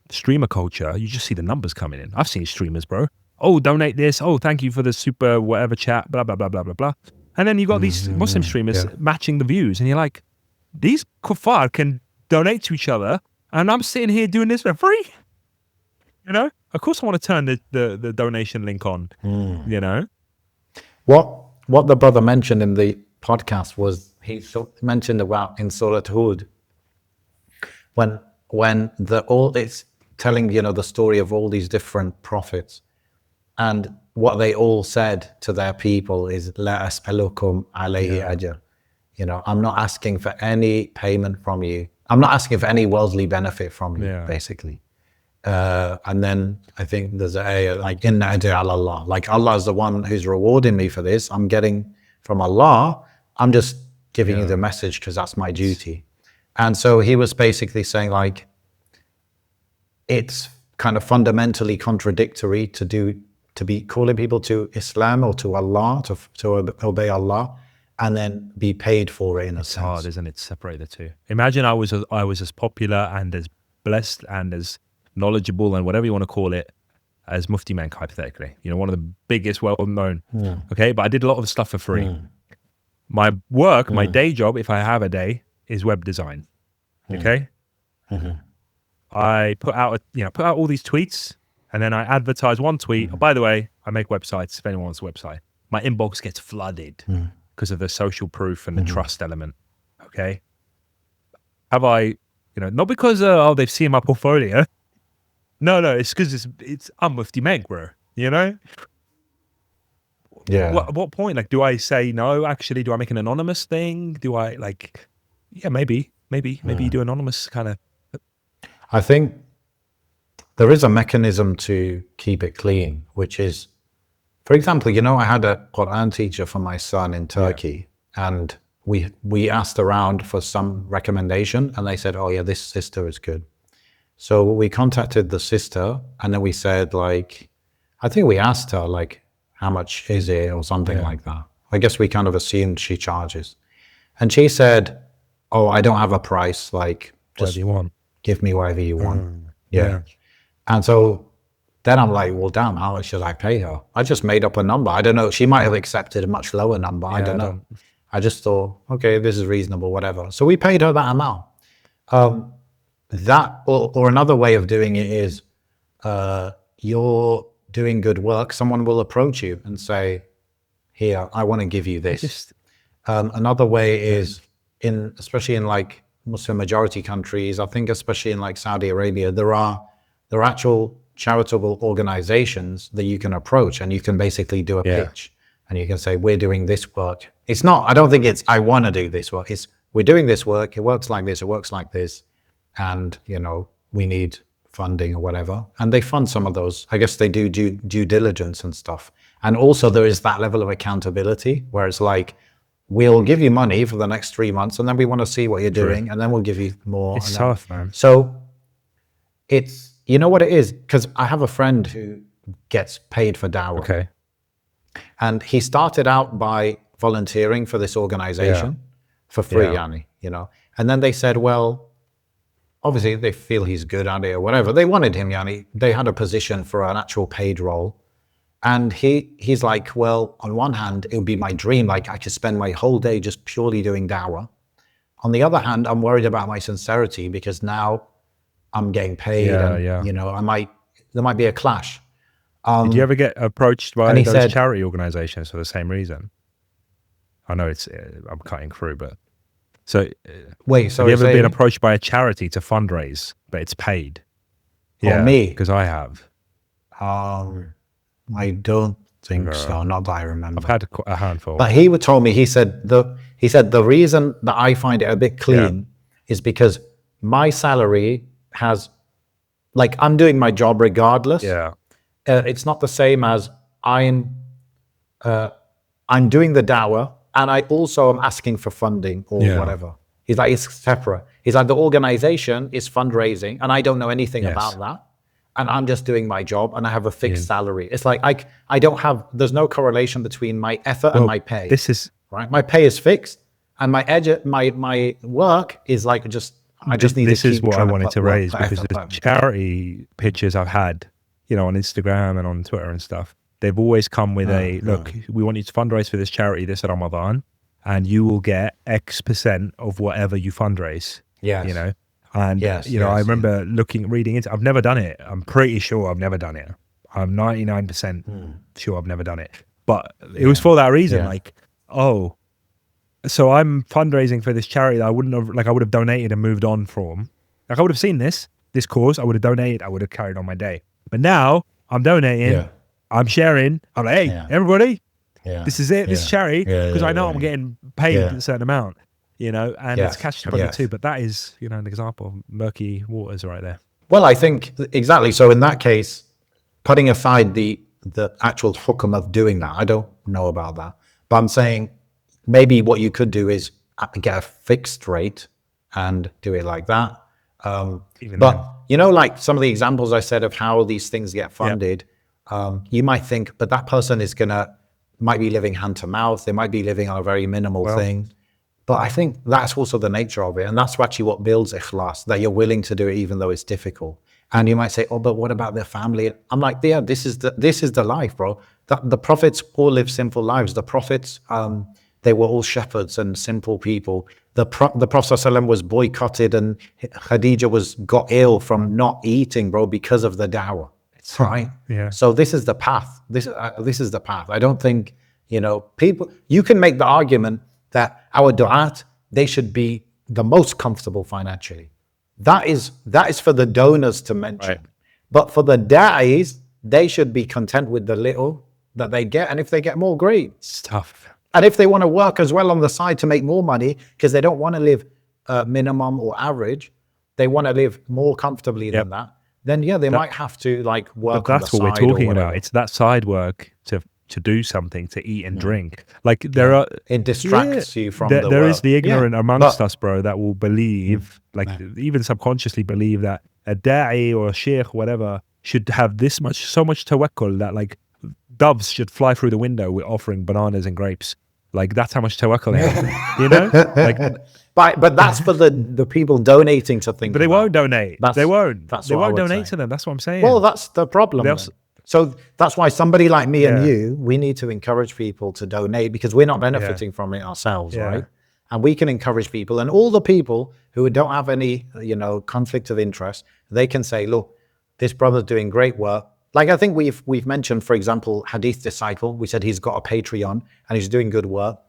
streamer culture. You just see the numbers coming in. I've seen streamers, bro. Oh, donate this. Oh, thank you for the super whatever chat, blah, blah, blah, blah, blah, blah. And then you've got these Muslim streamers matching the views. And you're like, these kuffar can donate to each other. And I'm sitting here doing this for free. Of course I want to turn the donation link on, What the brother mentioned in the podcast was, he mentioned about in Surah Hud, when it's telling, the story of all these different prophets, and what they all said to their people is, La as'alukum alayhi ajr. I'm not asking for any payment from you. I'm not asking for any worldly benefit from you, basically. And then I think there's a ayah like, Inna ajri ala Allah. Like, Allah is the one who's rewarding me for this. I'm getting from Allah. I'm just giving you the message because that's my duty. And so he was basically saying, like, it's kind of fundamentally contradictory to be calling people to Islam or to Allah, to obey Allah, and then be paid for it in a It's sense. hard, isn't it, to separate the two? Imagine I was as popular and as blessed and as knowledgeable and whatever you want to call it as Mufti Menk, hypothetically. You know, one of the biggest, well-known. Okay, but I did a lot of stuff for free. My work, my day job, if I have a day, is web design. Okay, I put out all these tweets, and then I advertise one tweet. Oh, by the way, I make websites. If anyone wants a website, my inbox gets flooded because of the social proof and the trust element. Okay, have I, not because they've seen my portfolio. No, it's because I'm Mufti Meg, bro. Yeah. What point? Like, do I say no? Actually, do I make an anonymous thing? Do I maybe you do anonymous kind of. I think there is a mechanism to keep it clean, which is, for example, I had a Quran teacher for my son in Turkey, and we asked around for some recommendation, and they said, oh yeah, this sister is good. So we contacted the sister, and then we said, like, I think we asked her, like, how much is it or something like that. I guess we kind of assumed she charges. And she said, oh, I don't have a price, like, just Whatever you want. Give me whatever you want. And so then I'm like, well, damn, how much should I pay her? I just made up a number. I don't know. She might have accepted a much lower number. I don't know. I just thought, okay, this is reasonable, whatever. So we paid her that amount. That or another way of doing it is you're doing good work. Someone will approach you and say, here, I want to give you this. Another way is especially in like Muslim majority countries, I think especially in like Saudi Arabia, there are actual charitable organizations that you can approach, and you can basically do a pitch, and you can say, we're doing this work. It's not, I don't think it's, I want to do this work. It's, we're doing this work. It works like this. It works like this. And, we need funding or whatever. And they fund some of those. I guess they do due diligence and stuff. And also there is that level of accountability where it's like, we'll give you money for the next 3 months, and then we want to see what you're doing, and then we'll give you more. It's tough, man. So it's, you know what it is? Because I have a friend who gets paid for dawah. Okay. And he started out by volunteering for this organization for free, And then they said, well, obviously they feel he's good at it or whatever. They wanted him, They had a position for an actual paid role. And he's like, well, on one hand, it would be my dream. Like, I could spend my whole day just purely doing dawah. On the other hand, I'm worried about my sincerity because now I'm getting paid. There might be a clash. Did you ever get approached by those charity organizations for the same reason? I know I'm cutting through, but wait, so have you ever been approached by a charity to fundraise, but it's paid? Yeah, me? Because I have. I don't think so. Not that I remember. I've had a handful. But he told me, he said the reason that I find it a bit clean is because my salary has, like, I'm doing my job regardless. Yeah. It's not the same as I'm doing the dawah, and I also am asking for funding or whatever. He's like, it's separate. He's like, the organization is fundraising, and I don't know anything about that. And I'm just doing my job, and I have a fixed salary. It's like I don't have. There's no correlation between my effort and my pay. This is right. My pay is fixed, and my work is like just. I just need. This to keep is what I wanted to raise because effort, the charity pitches I've had, on Instagram and on Twitter and stuff, they've always come with look. We want you to fundraise for this charity this Ramadan, and you will get X% of whatever you fundraise. Yes. And, I remember reading into I've never done it. I'm pretty sure I've never done it. I'm 99% sure I've never done it. But it was for that reason, so I'm fundraising for this charity that I would have donated and moved on from. Like, I would have seen this cause, I would have donated, I would have carried on my day. But now I'm donating, I'm sharing, I'm like, hey, everybody, this is it, this charity, because I know I'm getting paid a certain amount. And it's catch-22, but that is, an example of murky waters right there. Well, I think exactly. So in that case, putting aside the actual hukm of doing that, I don't know about that, but I'm saying maybe what you could do is get a fixed rate and do it like that. Like some of the examples I said of how these things get funded, you might think, but that person is gonna might be living hand to mouth. They might be living on a very minimal thing. But I think that's also the nature of it. And that's actually what builds ikhlas, that you're willing to do it even though it's difficult. And you might say, oh, but what about their family? I'm like, yeah, this is the life, bro. The prophets all lived simple lives. The prophets, they were all shepherds and simple people. The Prophet ﷺ was boycotted, and Khadija got ill from not eating, bro, because of the dawah. Right? Yeah. So this is the path. This is the path. I don't think, people, you can make the argument that our du'at, they should be the most comfortable financially. That is for the donors to mention. Right. But for the da'is, they should be content with the little that they get. And if they get more, great. It's tough. And if they want to work as well on the side to make more money, because they don't want to live minimum or average, they want to live more comfortably than that, then yeah, they might have to like work on the side. That's what we're talking about. It's that side work to do something, to eat and drink. Like it distracts you from the there work. is the ignorant amongst us, bro, that will believe, even subconsciously believe that a da'i or a sheikh, whatever, should have so much tawakkul that like doves should fly through the window with offering bananas and grapes. Like that's how much tawakkul they have, Like, but that's for the people donating to things. But they won't donate. They won't donate say. to them. That's what I'm saying. Well, that's the problem. So that's why somebody like me and you, we need to encourage people to donate, because we're not benefiting from it ourselves, right? And we can encourage people, and all the people who don't have any, conflict of interest, they can say, look, this brother's doing great work. Like I think we've mentioned, for example, Hadith Disciple. We said he's got a Patreon and he's doing good work.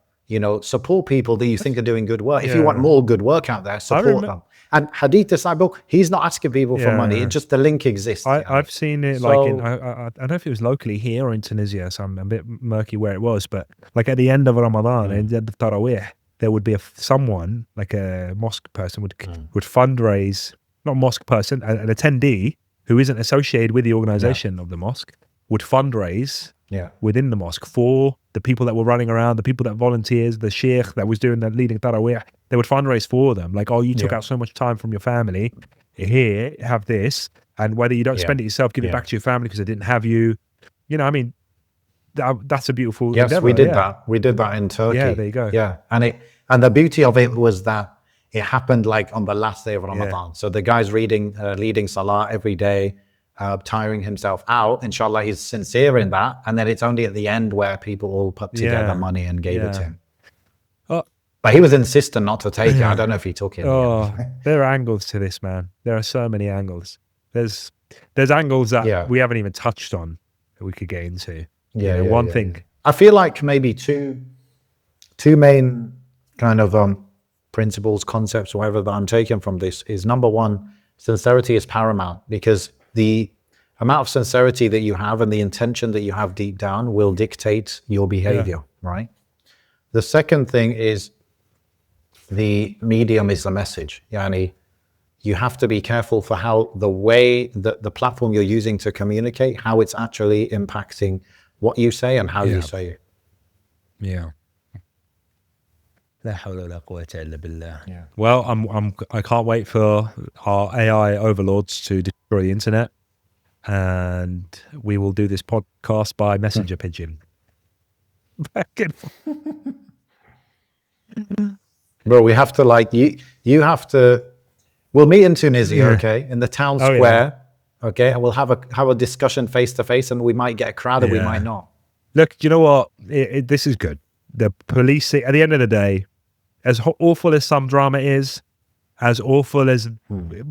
Support people that you think are doing good work. If you want more good work out there, support them. And Hadith Disciple, he's not asking people for money. It's just the link exists. I've seen it I don't know if it was locally here or in Tunisia, so I'm a bit murky where it was, but like at the end of Ramadan, at the end of Taraweeh, there would be someone, like a mosque person would fundraise, not mosque person, an attendee who isn't associated with the organization of the mosque, would fundraise within the mosque for the people that were running around, the people that volunteers, the sheikh that was doing the leading Taraweeh. They would fundraise for them. Like, oh, you took out so much time from your family. Here, have this. And whether you don't spend it yourself, give it back to your family because they didn't have you. I mean, that's a beautiful endeavor. We did that. We did that in Turkey. Yeah, there you go. Yeah. And the beauty of it was that it happened like on the last day of Ramadan. So the guy's leading Salah every day, tiring himself out. Inshallah, he's sincere in that. And then it's only at the end where people all put together money and gave it to him. But he was insistent not to take it. I don't know if he took it. There are angles to this, man. There are so many angles. There's angles that we haven't even touched on that we could get into. One thing. I feel like maybe two main kind of principles, concepts, whatever that I'm taking from this is, number one, sincerity is paramount, because the amount of sincerity that you have and the intention that you have deep down will dictate your behavior, right? The second thing is the medium is the message. Yani, you have to be careful for how the way that the platform you're using to communicate, how it's actually impacting what you say and how you say it. Yeah. Yeah. Well, I can't wait for our AI overlords to destroy the internet, and we will do this podcast by messenger pigeon. Back and forth. Bro, we have to you have to. We'll meet in Tunisia, okay, in the town square, okay, and we'll have a discussion face to face, and we might get a crowd, and we might not. Look, you know what? This is good. The police, at the end of the day, as awful as some drama is, as awful as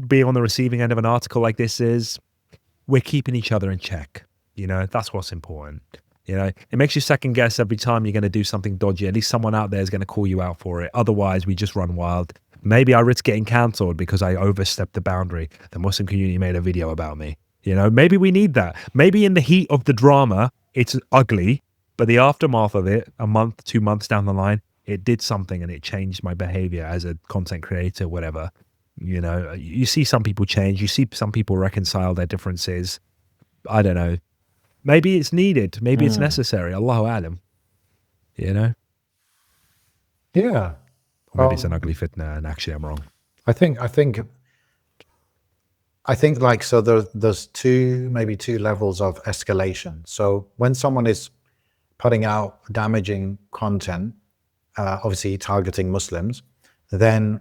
being on the receiving end of an article like this is, we're keeping each other in check. That's what's important. It makes you second guess every time you're going to do something dodgy. At least someone out there is going to call you out for it. Otherwise, we just run wild. Maybe I risk getting cancelled because I overstepped the boundary. The Muslim community made a video about me. Maybe we need that. Maybe in the heat of the drama, it's ugly, but the aftermath of it, a month, 2 months down the line, it did something and it changed my behavior as a content creator, whatever. You see some people change. You see some people reconcile their differences. I don't know. Maybe it's needed. Maybe it's necessary. Allahu Alam. Yeah. Or maybe it's an ugly fitna and actually I'm wrong. I think like, so there's maybe two levels of escalation. So when someone is putting out damaging content, obviously targeting Muslims, then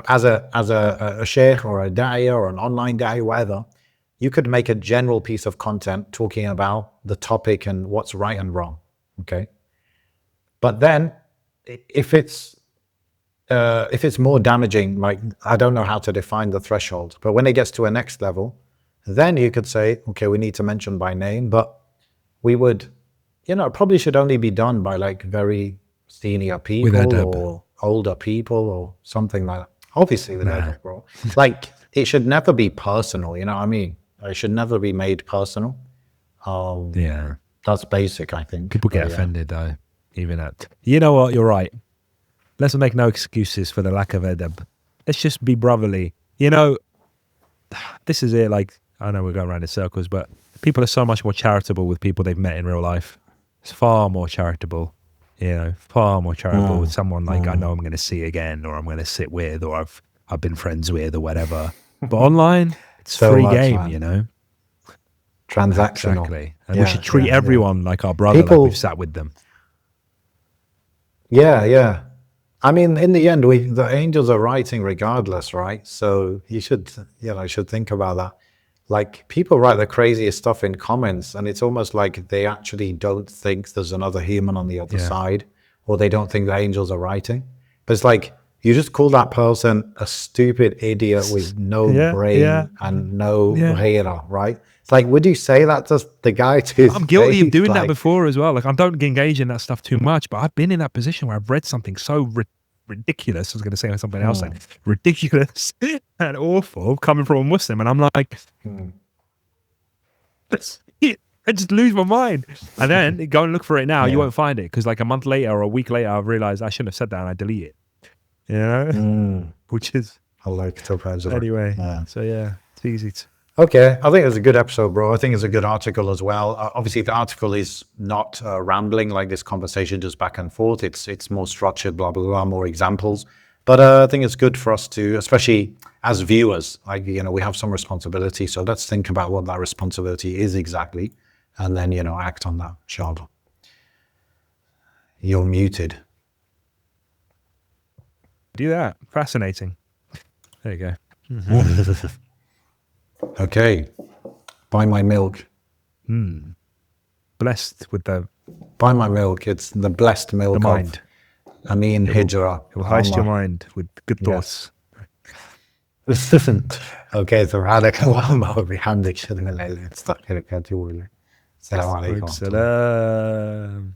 as a sheikh or a da'iyah or an online da'iyah, whatever, you could make a general piece of content talking about the topic and what's right and wrong. Okay. But then if it's more damaging, like, I don't know how to define the threshold, but when it gets to a next level, then you could say, okay, we need to mention by name, but we would, it probably should only be done by like very senior people or older people or something like that. Obviously with adab, bro. Like, it should never be personal, you know what I mean? It should never be made personal. Yeah. That's basic, I think. People get offended though, even at, you know what, you're right. Let's make no excuses for the lack of adab. Let's just be brotherly. This is it. Like, I know we're going around in circles, but people are so much more charitable with people they've met in real life. It's far more charitable, far more charitable with someone like I know I'm going to see again, or I'm going to sit with, or I've been friends with, or whatever. But online, it's so free game, man. Transactional. Exactly. And we should treat everyone like our brother, like we've sat with them. Yeah. I mean, in the end, the angels are writing regardless, right? So you should think about that. Like, people write the craziest stuff in comments, and it's almost like they actually don't think there's another human on the other side, or they don't think the angels are writing. But it's like, you just call that person a stupid idiot with no brain and no ghira, right? It's like, would you say that to the guy to his I'm guilty face? of doing that before as well. Like, I don't engage in that stuff too much, but I've been in that position where I've read something so ridiculous. I was going to say something else, like ridiculous and awful coming from a Muslim, and I'm like, I just lose my mind. And then go and look for it now. You won't find it, because like a month later or a week later, I've realized I shouldn't have said that, and I delete it. Which is, I like to anyway. So it's easy to. Okay, I think it was a good episode, bro. I think it's a good article as well. Obviously, the article is not rambling like this conversation, just back and forth. It's more structured, blah, blah, blah, more examples. But I think it's good for us to, especially as viewers, like, we have some responsibility. So let's think about what that responsibility is exactly, and then, act on that. Inshallah. You're muted. Do that. Fascinating. There you go. Okay, buy my milk. Blessed with the Buy my milk. It's the blessed milk mind. of Amin Hijra. It will heist your mind with good thoughts. Okay, سبحانك اللهم وبحمدك اشهد ان لا اله الا انت استغفرك واتوب اليك. السلام عليكم. Salam.